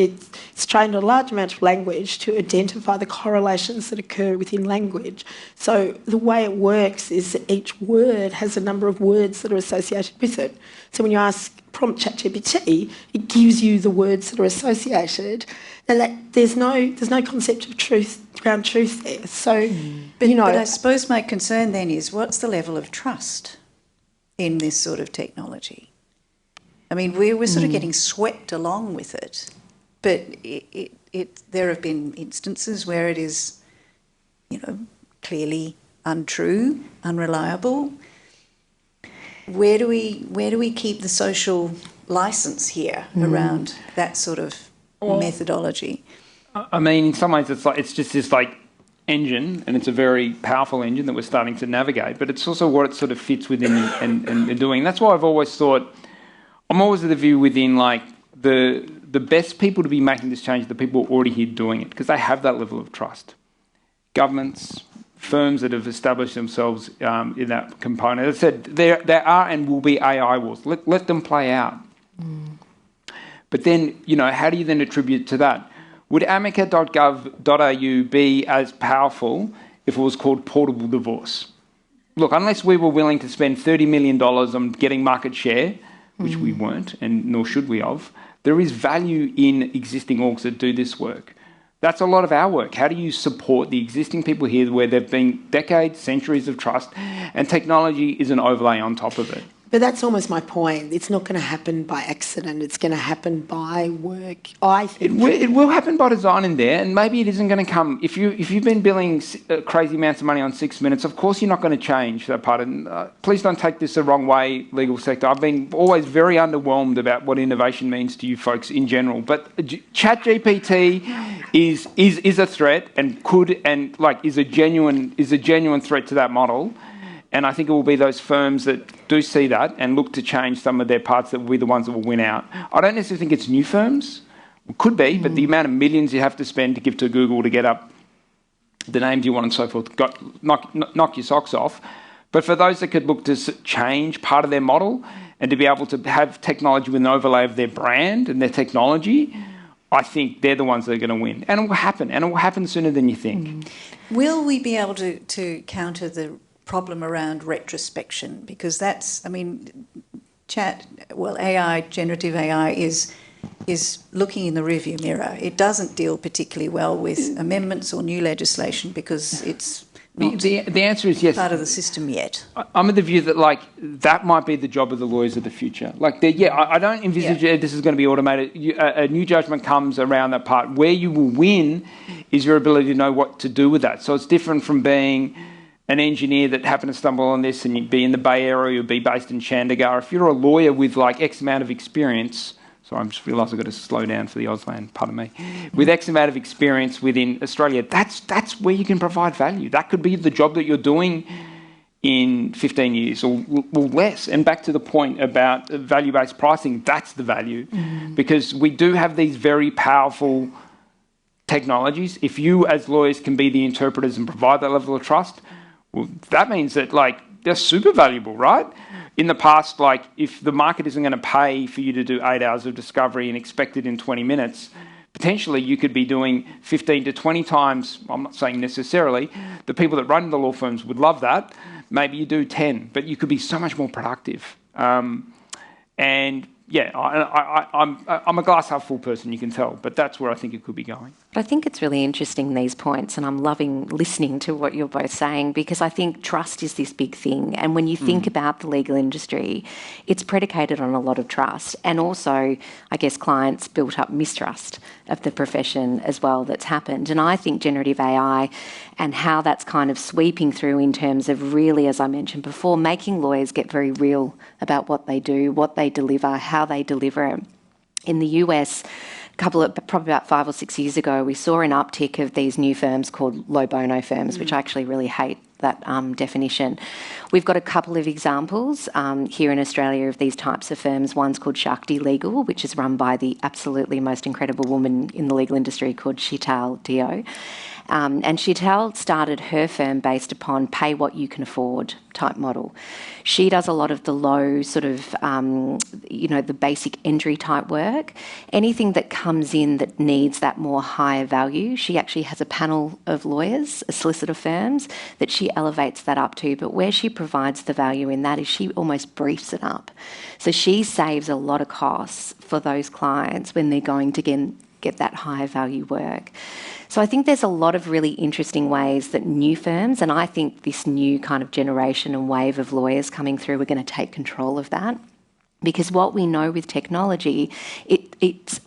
D: trained a large amount of language to identify the correlations that occur within language. So the way it works is that each word has a number of words that are associated with it. So when you prompt ChatGPT, it gives you the words that are associated, and that there's no concept of truth, ground truth there. So,
C: But I suppose my concern then is, what's the level of trust in this sort of technology? I mean, we're sort of getting swept along with it, but there have been instances where it is, you know, clearly untrue, unreliable. Where do we keep the social license here around that sort of methodology?
A: I mean, in some ways, it's just this like engine, and it's a very powerful engine that we're starting to navigate. But it's also what it sort of fits within and doing. That's why I've always thought, I'm always of the view within like the best people to be making this change are the people already here doing it, because they have that level of trust. Governments, firms that have established themselves in that component. As I said, there are and will be AI wars. Let them play out. But then, you know, how do you then attribute to that? Would amica.gov.au be as powerful if it was called portable divorce? Look, unless we were willing to spend $30 million on getting market share, which we weren't, and nor should we have, there is value in existing orgs that do this work. That's a lot of our work. How do you support the existing people here where there have been decades, centuries of trust, and technology is an overlay on top of it?
D: But that's almost my point. It's not going to happen by accident. It's going to happen by work. I think
A: it will happen by design in there, and maybe it isn't going to come. If you've been billing crazy amounts of money on 6 minutes, of course you're not going to change that part. And please don't take this the wrong way, legal sector. I've been always very underwhelmed about what innovation means to you folks in general. But ChatGPT is a threat, and is a genuine threat to that model. And I think it will be those firms that do see that and look to change some of their parts that will be the ones that will win out. I don't necessarily think it's new firms. It could be, but the amount of millions you have to spend to give to Google to get up the names you want and so forth, knock your socks off. But for those that could look to change part of their model and to be able to have technology with an overlay of their brand and their technology, I think they're the ones that are going to win. And it will happen, and it will happen sooner than you think.
C: Will we be able to counter the problem around retrospection? Because that's, I mean, AI, generative AI is looking in the rearview mirror. It doesn't deal particularly well with amendments or new legislation because it's
A: The answer is yes.
C: part of the system yet.
A: I'm of the view that like that might be the job of the lawyers of the future. Like, I don't envisage this is going to be automated. A new judgment comes around that part. Where you will win is your ability to know what to do with that. So it's different from being an engineer that happened to stumble on this and you'd be in the Bay Area or be based in Chandigarh. If you're a lawyer with like X amount of experience. Sorry, I just realised I've got to slow down for the Auslan, pardon me. With X amount of experience within Australia, that's where you can provide value. That could be the job that you're doing in 15 years or less. And back to the point about value-based pricing, that's the value. Because we do have these very powerful technologies. If you as lawyers can be the interpreters and provide that level of trust, well, that means that like they're super valuable, right? In the past, like if the market isn't going to pay for you to do 8 hours of discovery and expect it in 20 minutes, potentially you could be doing 15 to 20 times, I'm not saying necessarily, the people that run the law firms would love that. Maybe you do 10, but you could be so much more productive. And yeah, I'm a glass half full person, you can tell, but that's where I think it could be going.
E: But I think it's really interesting, these points, and I'm loving listening to what you're both saying, because I think trust is this big thing. And when you think about the legal industry, it's predicated on a lot of trust. And also, I guess, clients built up mistrust of the profession as well that's happened. And I think generative AI and how that's kind of sweeping through in terms of really, as I mentioned before, making lawyers get very real about what they do, what they deliver, how they deliver it. In the US, probably about 5 or 6 years ago, we saw an uptick of these new firms called low bono firms, which I actually really hate that definition. We've got a couple of examples here in Australia of these types of firms. One's called Shakti Legal, which is run by the absolutely most incredible woman in the legal industry called Sheetal Dio. And Sheetal started her firm based upon pay what you can afford type model. She does a lot of the low sort of, the basic entry type work. Anything that comes in that needs that more higher value, she actually has a panel of lawyers, solicitor firms, that she elevates that up to. But where she provides the value in that is she almost briefs it up. So she saves a lot of costs for those clients when they're going to get that higher value work. So I think there's a lot of really interesting ways that new firms, and I think this new kind of generation and wave of lawyers coming through, we're going to take control of that. Because what we know with technology, it's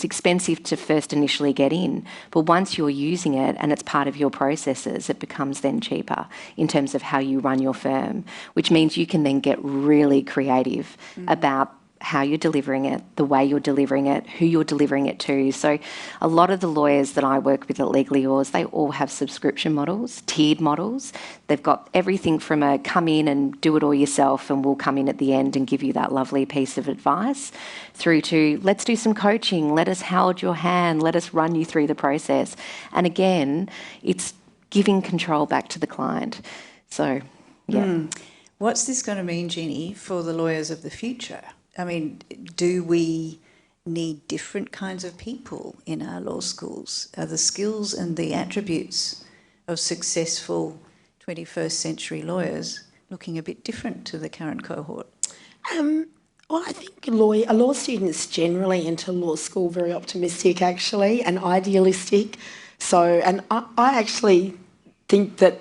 E: expensive to first initially get in, but once you're using it and it's part of your processes, it becomes then cheaper in terms of how you run your firm, which means you can then get really creative about how you're delivering it, the way you're delivering it, who you're delivering it to. So a lot of the lawyers that I work with at Legally Yours, they all have subscription models, tiered models. They've got everything from a come in and do it all yourself and we'll come in at the end and give you that lovely piece of advice, through to let's do some coaching, let us hold your hand, let us run you through the process. And again, it's giving control back to the client. So, yeah.
C: What's this going to mean, Jeannie, for the lawyers of the future? I mean, do we need different kinds of people in our law schools? Are the skills and the attributes of successful 21st century lawyers looking a bit different to the current cohort?
D: Well, I think law students generally enter law school very optimistic, actually, and idealistic. So, and I actually think that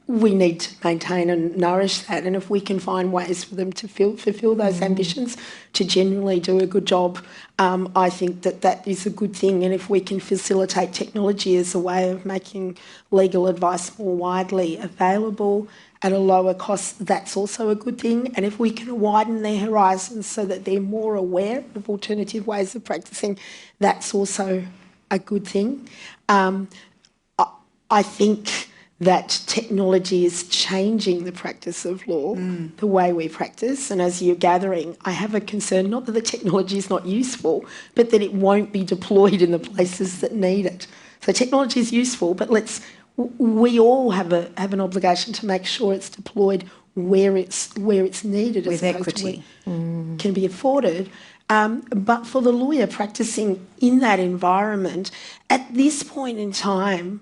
D: we need to maintain and nourish that, and if we can find ways for them to fulfil those ambitions, to generally do a good job, I think that is a good thing. And if we can facilitate technology as a way of making legal advice more widely available at a lower cost, that's also a good thing. And if we can widen their horizons so that they're more aware of alternative ways of practicing, that's also a good thing. I think that technology is changing the practice of law, the way we practice. And as you're gathering, I have a concern, not that the technology is not useful, but that it won't be deployed in the places that need it. So technology is useful, but we all have an obligation to make sure it's deployed where it's needed,
C: with equity,
D: can be afforded. But for the lawyer practicing in that environment, at this point in time,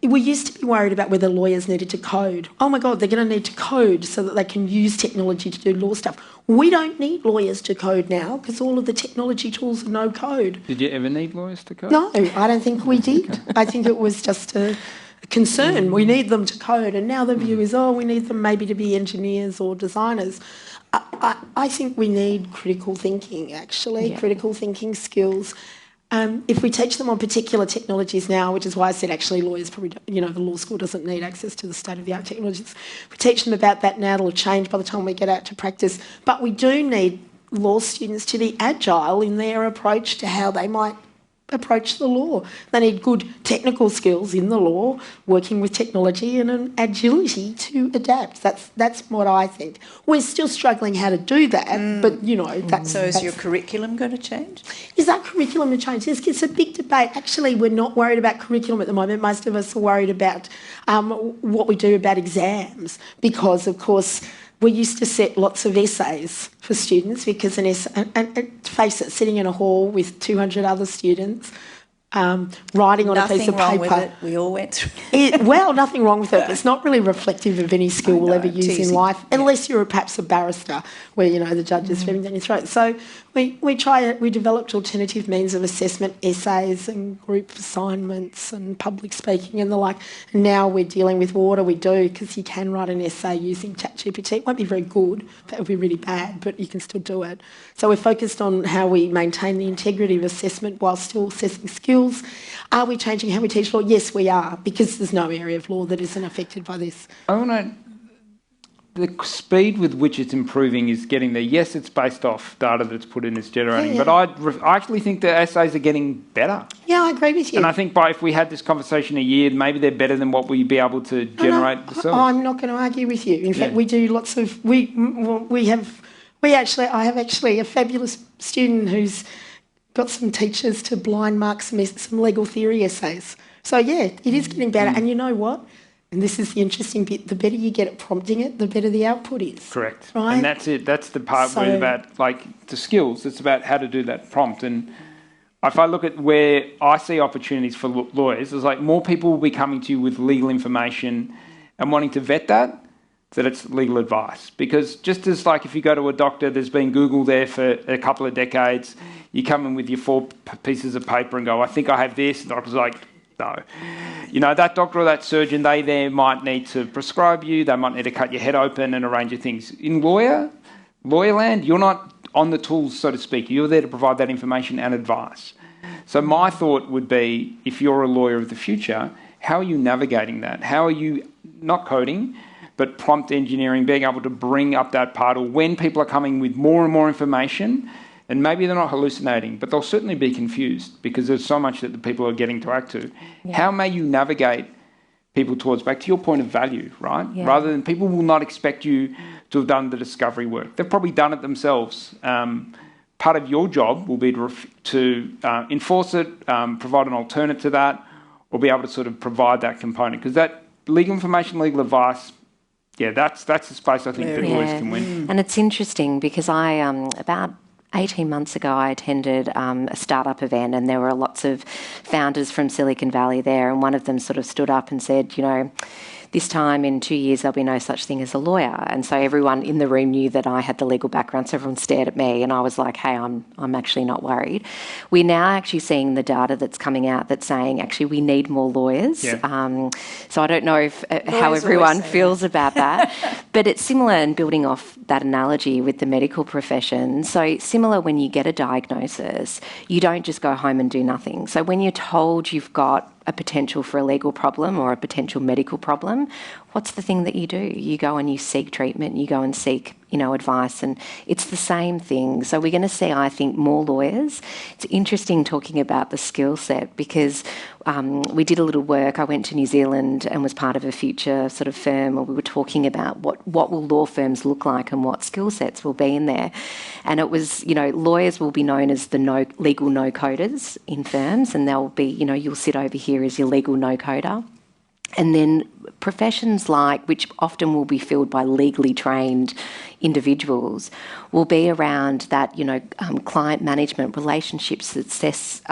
D: we used to be worried about whether lawyers needed to code. Oh my God, they're going to need to code so that they can use technology to do law stuff. We don't need lawyers to code now because all of the technology tools are no code.
A: Did you ever need lawyers to code?
D: No, I don't think we did. I think it was just a concern. We need them to code, and now the view is, we need them maybe to be engineers or designers. I think we need critical thinking, actually, critical thinking skills. If we teach them on particular technologies now, which is why I said actually lawyers probably, the law school doesn't need access to the state-of-the-art technologies. If we teach them about that now, it'll change by the time we get out to practice. But we do need law students to be agile in their approach to how they might approach the law. They need good technical skills in the law, working with technology, and an agility to adapt. That's what I think. We're still struggling how to do that, but that's...
C: So is your curriculum going to change?
D: Is that curriculum to change? It's a big debate. Actually, we're not worried about curriculum at the moment. Most of us are worried about what we do about exams, because, of course, we used to set lots of essays for students, because and face it, sitting in a hall with 200 other students, writing on a piece of paper.
C: Nothing wrong with it. We all went through it.
D: Well, nothing wrong with it. It's not really reflective of any skill we'll ever use in life, unless you're perhaps a barrister, where the judge is swimming down your throat. So we developed alternative means of assessment, essays and group assignments and public speaking and the like. And now we're dealing with what do we do, because you can write an essay using ChatGPT. It won't be very good. That would be really bad, but you can still do it. So we're focused on how we maintain the integrity of assessment while still assessing skills. Are we changing how we teach law? Yes, we are, because there's no area of law that isn't affected by this.
A: The speed with which it's improving is getting there. Yes, it's based off data that's put in, it's generating, but I actually think the essays are getting better.
D: Yeah, I agree with you.
A: And I think if we had this conversation a year, maybe they're better than what we'd be able to generate ourselves.
D: I'm not going to argue with you. In fact, we do lots of... I have actually a fabulous student who's got some teachers to blind mark some legal theory essays. So, yeah, it is getting better. And you know what? And this is the interesting bit, the better you get at prompting it, the better the output is.
A: Correct.
D: Right?
A: And that's it. That's the part where it's about, the skills. It's about how to do that prompt. And if I look at where I see opportunities for lawyers, it's like more people will be coming to you with legal information and wanting to vet that it's legal advice. Because just as if you go to a doctor, there's been Google there for a couple of decades, you come in with your 4 pieces of paper and go, I think I have this. The doctor's like, no. That doctor or that surgeon, they might need to prescribe you, they might need to cut your head open and arrange your things. In lawyer land, you're not on the tools, so to speak. You're there to provide that information and advice. So my thought would be, if you're a lawyer of the future, how are you navigating that? How are you, not coding, but prompt engineering, being able to bring up that part, or when people are coming with more and more information, and maybe they're not hallucinating, but they'll certainly be confused because there's so much that the people are getting to act to. Yeah. How may you navigate people towards, back to your point of value, right? Yeah. Rather than, people will not expect you to have done the discovery work. They've probably done it themselves. Part of your job will be to enforce it, provide an alternate to that, or be able to sort of provide that component. Because that legal information, legal advice, that's the space I think that lawyers can win.
E: And it's interesting because I, about 18 months ago, I attended a startup event, and there were lots of founders from Silicon Valley there, and one of them sort of stood up and said, this time in 2 years there'll be no such thing as a lawyer. And so everyone in the room knew that I had the legal background, so everyone stared at me, and I was like, hey, I'm actually not worried. We're now actually seeing the data that's coming out that's saying actually we need more lawyers. Yeah. So I don't know if how everyone feels about that, but it's similar in building off that analogy with the medical profession. So similar, when you get a diagnosis, you don't just go home and do nothing. So when you're told you've got a potential for a legal problem or a potential medical problem, what's the thing that you do? You go and you seek treatment, you go and seek, advice, and it's the same thing. So we're going to see, I think, more lawyers. It's interesting talking about the skill set because we did a little work. I went to New Zealand and was part of a future sort of firm where we were talking about what will law firms look like and what skill sets will be in there. And it was, lawyers will be known as the legal no-coders in firms, and they'll be, you'll sit over here as your legal no-coder. And then professions which often will be filled by legally trained individuals, will be around that, client management, relationship success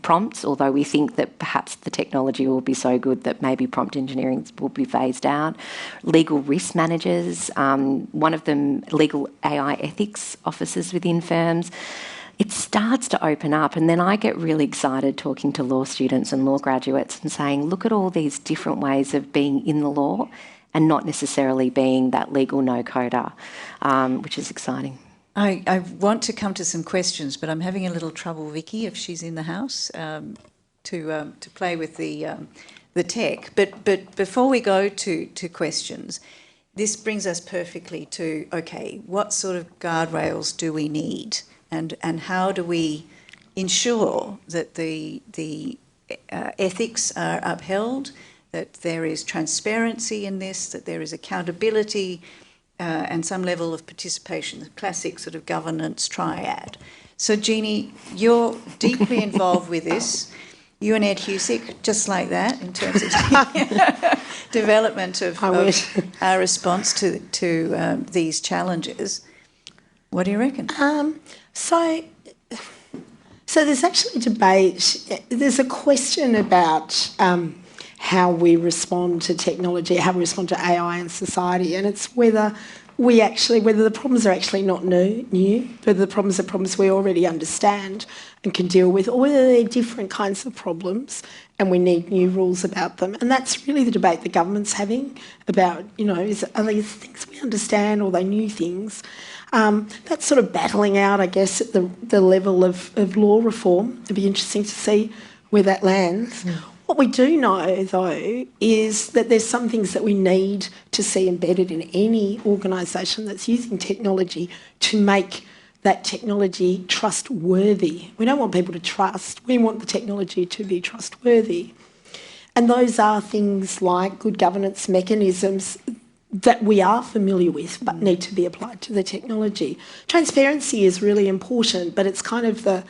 E: prompts, although we think that perhaps the technology will be so good that maybe prompt engineering will be phased out. Legal risk managers, one of them, legal AI ethics officers within firms. it starts to open up. And then I get really excited talking to law students and law graduates and saying, look at all these different ways of being in the law and not necessarily being that legal no-coder, which is exciting.
C: I want to come to some questions, but I'm having a little trouble, Vicky, if she's in the house, to play with the tech. But before we go to questions, this brings us perfectly to, okay, what sort of guardrails do we need, and how do we ensure that the ethics are upheld, that there is transparency in this, that there is accountability, and some level of participation, the classic sort of governance triad. So, Jeannie, you're deeply involved with this. You and Ed Husick, just like that, in terms of development of our response to these challenges. What do you reckon?
D: So there's actually debate. There's a question about how we respond to technology, how we respond to AI in society, and it's whether the problems are actually not new, whether the problems are problems we already understand and can deal with, or whether they're different kinds of problems and we need new rules about them. And that's really the debate the government's having about, are these things we understand or are they new things? That's sort of battling out, I guess, at the level of law reform. It'd be interesting to see where that lands. Mm. What we do know, though, is that there's some things that we need to see embedded in any organisation that's using technology to make that technology trustworthy. We don't want people to trust, we want the technology to be trustworthy. And those are things like good governance mechanisms that we are familiar with but need to be applied to the technology. Transparency is really important, but it's kind of the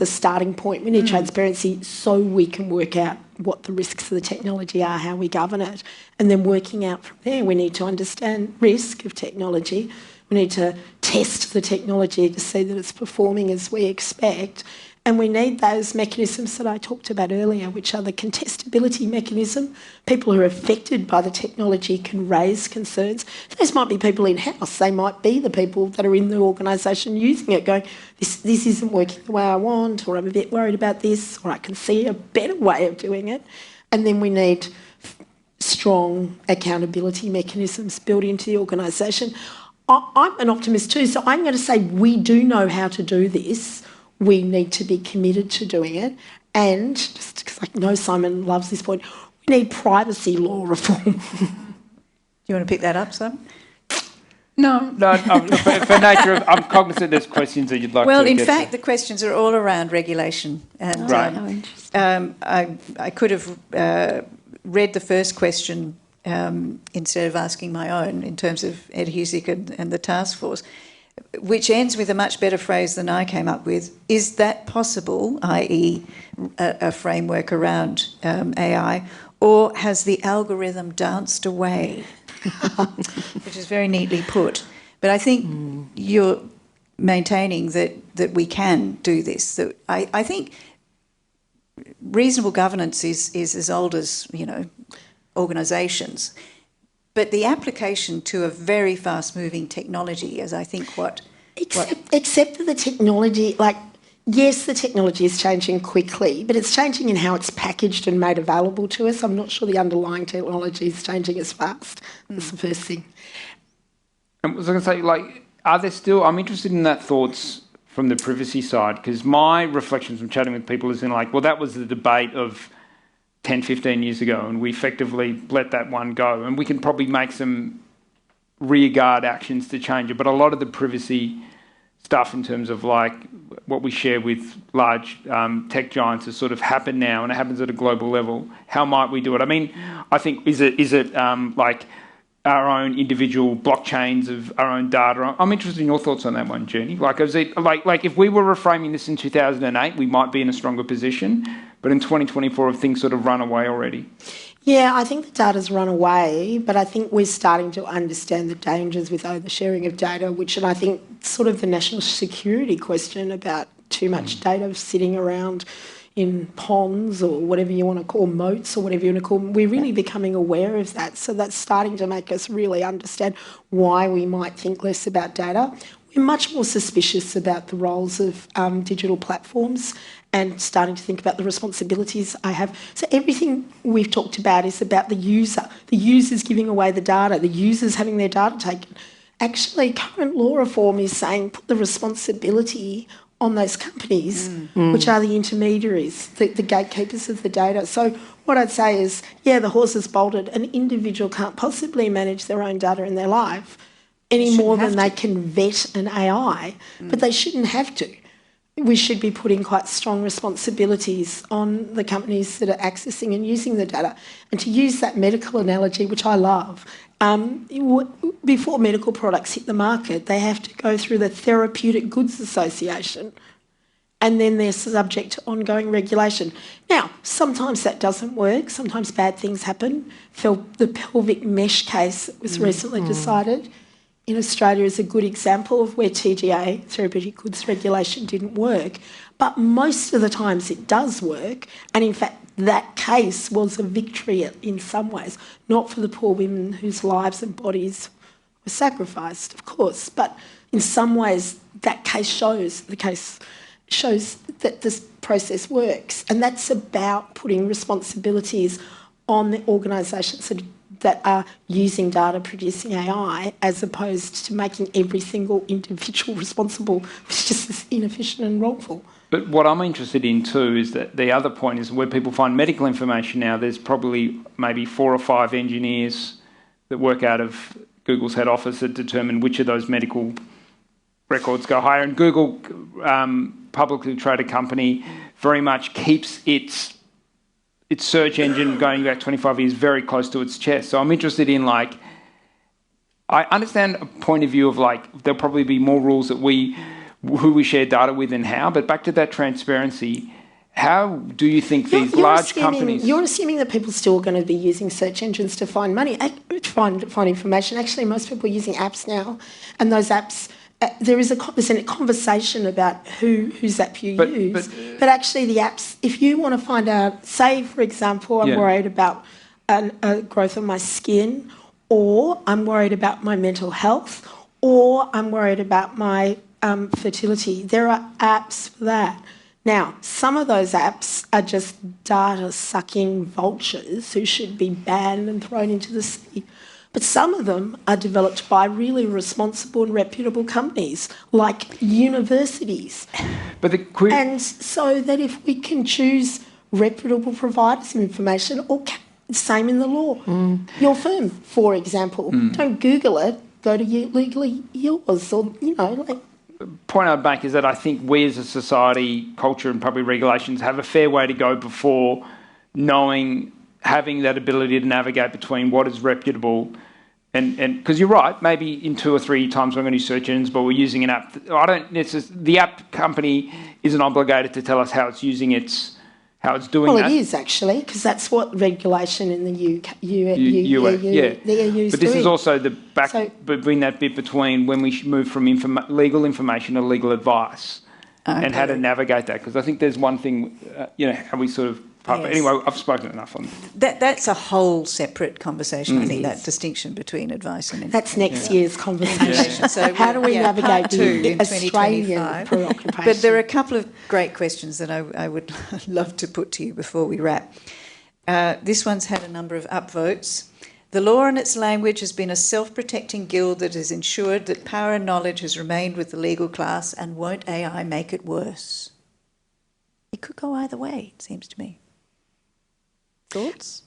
D: starting point. We need transparency so we can work out what the risks of the technology are, how we govern it, and then working out from there. We need to understand risk of technology. We need to test the technology to see that it's performing as we expect. And we need those mechanisms that I talked about earlier, which are the contestability mechanism. People who are affected by the technology can raise concerns. Those might be people in-house. They might be the people that are in the organisation using it, going, this isn't working the way I want, or I'm a bit worried about this, or I can see a better way of doing it. And then we need strong accountability mechanisms built into the organisation. I'm an optimist too, so I'm going to say we do know how to do this. We need to be committed to doing it. And, just because I know Simon loves this point, we need privacy law reform.
C: Do you want to pick that up, Simon?
A: No, for nature of, I'm cognizant there's questions that you'd like to get to.
C: Well, in fact, the questions are all around regulation. And I could have read the first question instead of asking my own in terms of Ed Husick and the task force, which ends with a much better phrase than I came up with. Is that possible, i.e. a framework around AI, or has the algorithm danced away? Which is very neatly put. But I think you're maintaining that we can do this. That I think reasonable governance is as old as, organisations. But the application to a very fast-moving technology is, I think,
D: Except that the technology, yes, the technology is changing quickly, but it's changing in how it's packaged and made available to us. I'm not sure the underlying technology is changing as fast. That's the first thing.
A: I was going to say, are there still... I'm interested in that thoughts from the privacy side, because my reflections from chatting with people is in that was the debate of 10, 15 years ago, and we effectively let that one go. And we can probably make some rearguard actions to change it. But a lot of the privacy stuff in terms of what we share with large tech giants has sort of happened now, and it happens at a global level. How might we do it? I mean, I think, is it our own individual blockchains of our own data? I'm interested in your thoughts on that one, Jeannie. Is it if we were reframing this in 2008, we might be in a stronger position. But in 2024, have things sort of run away already?
D: Yeah, I think the data's run away, but I think we're starting to understand the dangers with oversharing of data, and I think sort of the national security question about too much data sitting around in ponds or whatever you want to call moats or whatever you want to call them. We're really becoming aware of that. So that's starting to make us really understand why we might think less about data. We We're much more suspicious about the roles of digital platforms and starting to think about the responsibilities I have. So everything we've talked about is about the user. The user's giving away the data, the user's having their data taken. Actually, current law reform is saying put the responsibility on those companies, which are the intermediaries, the gatekeepers of the data. So what I'd say is, yeah, the horse has bolted. An individual can't possibly manage their own data in their life any more than they can vet an AI, but they shouldn't have to. We should be putting quite strong responsibilities on the companies that are accessing and using the data. And to use that medical analogy, which I love, before medical products hit the market, they have to go through the Therapeutic Goods Association, and then they're subject to ongoing regulation. Now, sometimes that doesn't work. Sometimes bad things happen. The pelvic mesh case that was recently decided in Australia is a good example of where TGA, Therapeutic Goods Regulation, didn't work. But most of the times it does work. And in fact, that case was a victory in some ways, not for the poor women whose lives and bodies were sacrificed, of course, but in some ways that case shows that this process works. And that's about putting responsibilities on the organisations that are using data, producing AI, as opposed to making every single individual responsible, which is just inefficient and wrongful.
A: But what I'm interested in too is that the other point is where people find medical information now, there's probably maybe 4 or 5 engineers that work out of Google's head office that determine which of those medical records go higher. And Google, publicly traded company, very much keeps its search engine going back 25 years very close to its chest. So I'm interested in, like, I understand a point of view of, like, there'll probably be more rules that who we share data with and how, but back to that transparency, how do you think these large companies...
D: You're assuming that people are still going to be using search engines to find money, to find information. Actually, most people are using apps now, and those apps... there's a conversation about whose app you use, but actually the apps, if you want to find out, say, for example, I'm worried about a growth of my skin, or I'm worried about my mental health, or I'm worried about my fertility, there are apps for that. Now, some of those apps are just data-sucking vultures who should be banned and thrown into the sea. But some of them are developed by really responsible and reputable companies, like universities. And so that if we can choose reputable providers of information, or same in the law. Your firm, for example, don't Google it, go to Legally Yours, or, like...
A: Point I'd make is that I think we as a society, culture and public regulations have a fair way to go before having that ability to navigate between what is reputable and because you're right, maybe in 2 or 3 times we're going to use search engines, but we're using an app. The app company isn't obligated to tell us how it's using how it's doing that.
D: Well, it is actually, because that's what regulation in the EU
A: But this is also between that bit between when we move from legal information to legal advice, and how to navigate that. Because I think there's one thing, how we sort of... Yes. Anyway, I've spoken enough on
C: that. That's a whole separate conversation, I think, that distinction between advice and...
D: That's next year's conversation. So how do we navigate the Australian preoccupation?
C: But there are a couple of great questions that I would love to put to you before we wrap. This one's had a number of upvotes. The law and its language has been a self-protecting guild that has ensured that power and knowledge has remained with the legal class, and won't AI make it worse? It could go either way, it seems to me. Thoughts?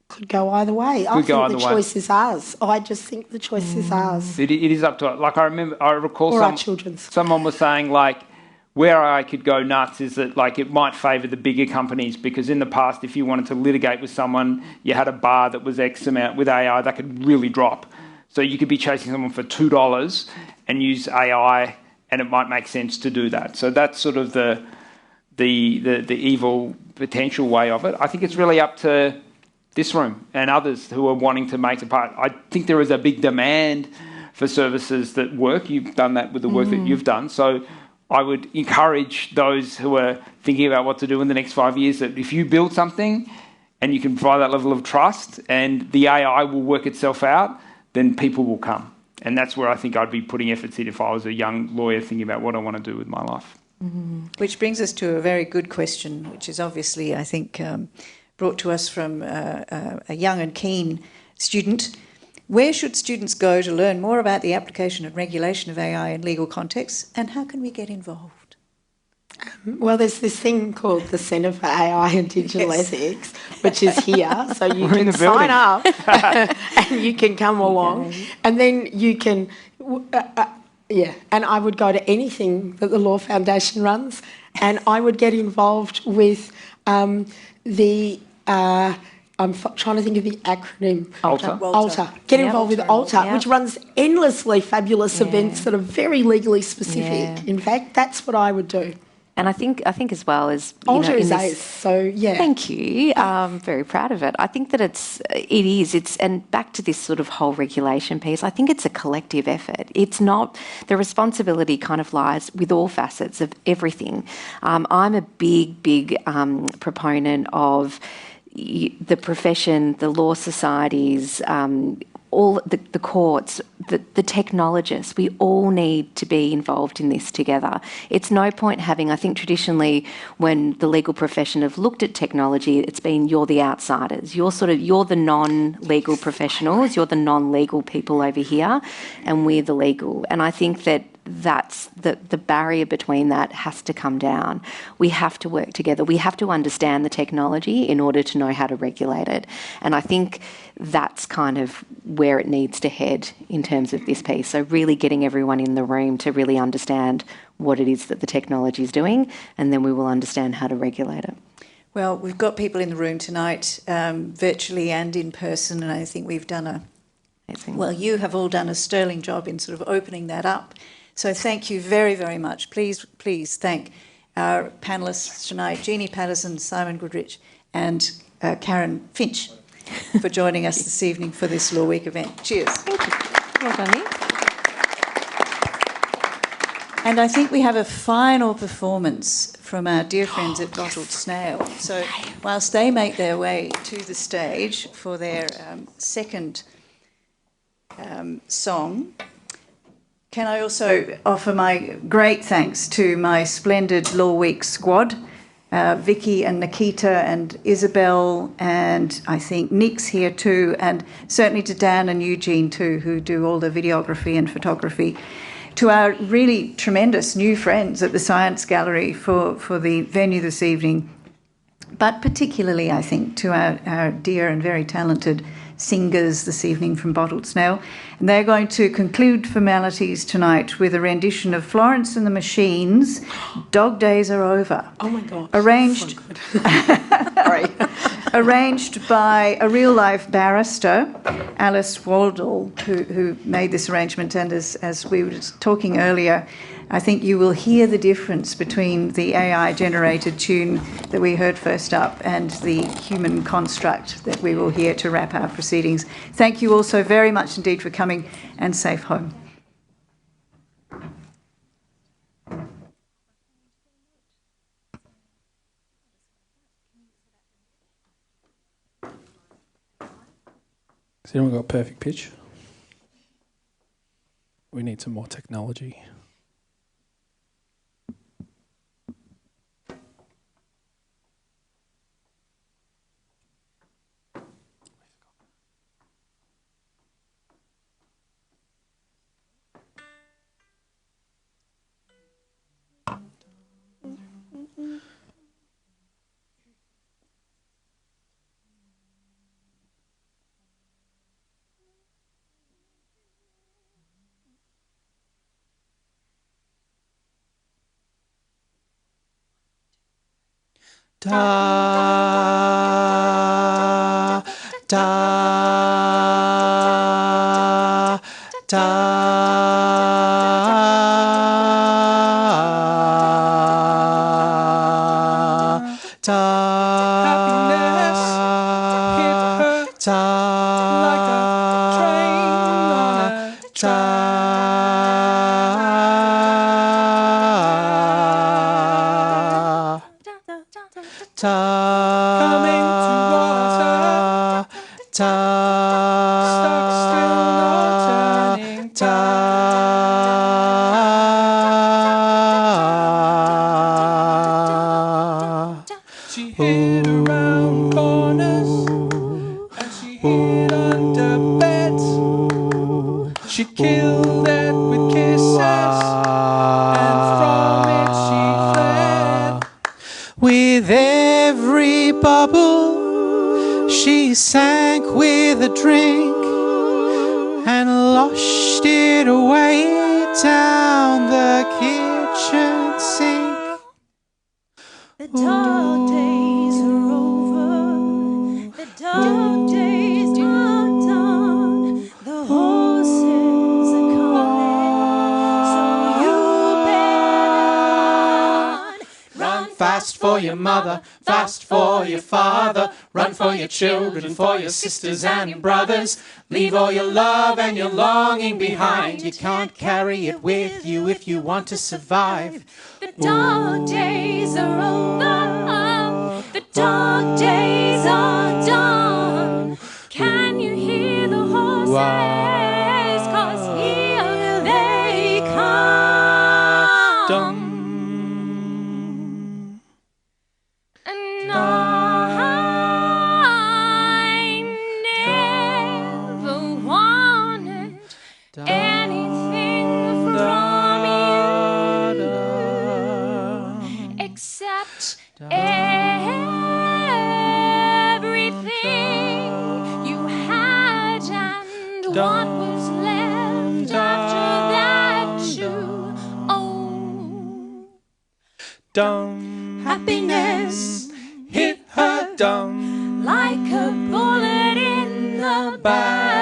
D: Could go either way. I think the choice is ours. I just think the choice is ours.
A: It is up to us. Like, I recall
D: our children's.
A: Someone was saying, like, where I could go nuts is that, like, it might favour the bigger companies, because in the past, if you wanted to litigate with someone, you had a bar that was X amount. With AI, that could really drop. So you could be chasing someone for $2 and use AI, and it might make sense to do that. So that's sort of the evil potential way of it. I think it's really up to this room and others who are wanting to make the part. I think there is a big demand for services that work. You've done that with the work that you've done. So I would encourage those who are thinking about what to do in the next 5 years that if you build something and you can provide that level of trust and the AI will work itself out, then people will come. And that's where I think I'd be putting efforts in if I was a young lawyer thinking about what I want to do with my life.
C: Which brings us to a very good question, which is obviously, I think, brought to us from a young and keen student. Where should students go to learn more about the application and regulation of AI in legal contexts, and how can we get involved?
D: Well, there's this thing called the Centre for AI and Digital
C: Yes.
D: Ethics, which is here, so you
A: We're in
D: can
A: the
D: sign
A: building.
D: up and you can come along, and then you can, and I would go to anything that the Law Foundation runs, and I would get involved with trying to think of the acronym.
A: Alter.
D: Alter. Get
E: Yeah.
D: involved with Alter,
E: Yeah.
D: which runs endlessly fabulous events that are very legally specific.
E: Yeah.
D: In fact, that's what I would do.
E: And I think as well as
D: Alter
E: in
D: is
E: this-
D: ace, so yeah.
E: Thank you. I'm very proud of it. I think that it's and back to this sort of whole regulation piece, I think it's a collective effort. It's not, the responsibility kind of lies with all facets of everything. I'm a big proponent of the profession, the law societies, all the courts, the technologists, we all need to be involved in this together. It's no point having, I think traditionally when the legal profession have looked at technology, it's been you're the outsiders. You're the non-legal professionals, you're the non-legal people over here, and we're the legal. And I think that's the barrier between that has to come down. We have to work together. We have to understand the technology in order to know how to regulate it. And I think that's kind of where it needs to head in terms of this piece. So really getting everyone in the room to really understand what it is that the technology is doing, and then we will understand how to regulate it.
C: Well, we've got people in the room tonight, virtually and in person, and I think we've done you have all done a sterling job in sort of opening that up. So thank you very, very much. Please thank our panellists tonight, Jeannie Patterson, Simon Goodrich, and Karen Finch for joining us this evening for this Law Week event. Cheers.
E: Thank you. Well done, Nick.
C: And I think we have a final performance from our dear friends at Bottled Snail. So whilst they make their way to the stage for their second song, can I also offer my great thanks to my splendid Law Week squad, Vicky and Nikita and Isabel, and I think Nick's here too, and certainly to Dan and Eugene too, who do all the videography and photography. To our really tremendous new friends at the Science Gallery for the venue this evening, but particularly, I think, to our dear and very talented singers this evening from Bottled Snail. And they're going to conclude formalities tonight with a rendition of Florence and the Machines, Dog Days Are Over.
D: Oh my God.
C: Arranged, arranged by a real-life barrister, Alice Waldall, who made this arrangement. And as we were talking earlier, I think you will hear the difference between the AI-generated tune that we heard first up and the human construct that we will hear to wrap our proceedings. Thank you all so very much indeed for coming, and safe home.
F: Has anyone got perfect pitch? We need some more technology. Da da da da.
A: Happiness hit her like a train on a coming towards her, stuck still, no turning back.
G: drink and loshed it away down the kitchen sink.
B: The dark days are over. The dark days are done. The horses are calling, so you better run.
G: Fast for your mother, fast for your father. Run for your children, for your sisters and brothers. Leave all your love and your longing behind. You can't carry it with you if you want to survive.
B: The dark days are over. The dark days are done. Can you hear the horses? 'Cause here they come. And I never wanted anything from you except everything you had and what was left after that too. Oh, happiness
G: hit her dumb
B: like a bullet in the back.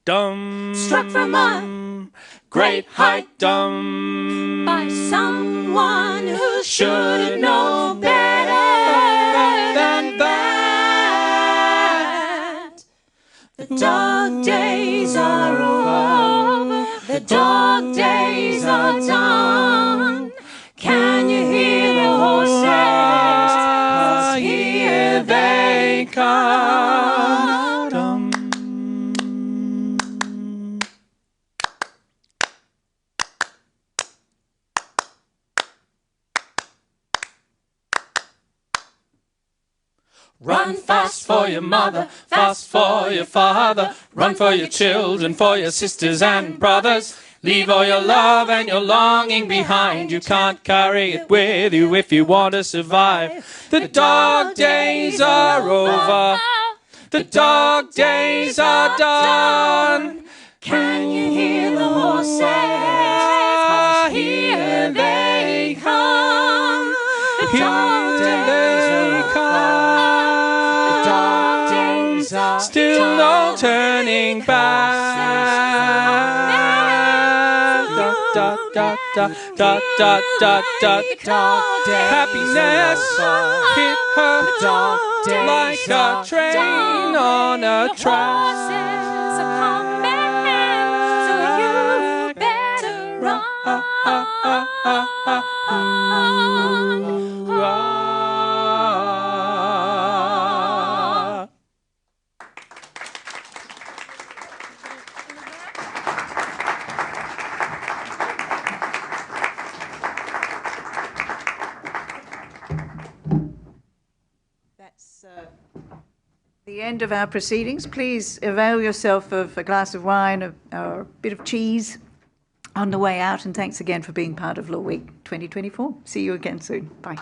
G: dumb
B: Struck from a
G: great height dumb
B: by someone who should know better than that. The dark days are over. The dark days are done. Can you hear the horses? 'Cause here they come.
G: Run fast for your mother, fast for your father. Run for your children, for your sisters and brothers. Leave all your love and your longing behind. You can't carry it with you if you want to survive. The dark days are over. The dark days are done.
B: Can you hear the horses? 'Cause here they come. The dark days are over. The dark days are
G: Still no turning back. Da, da, da, da, da, da, da, da. Happiness hit her like a train on a track.
B: horses are coming, so you better run.
C: That's the end of our proceedings. Please avail yourself of a glass of wine or a bit of cheese on the way out, and thanks again for being part of Law Week 2024. See you again soon. Bye.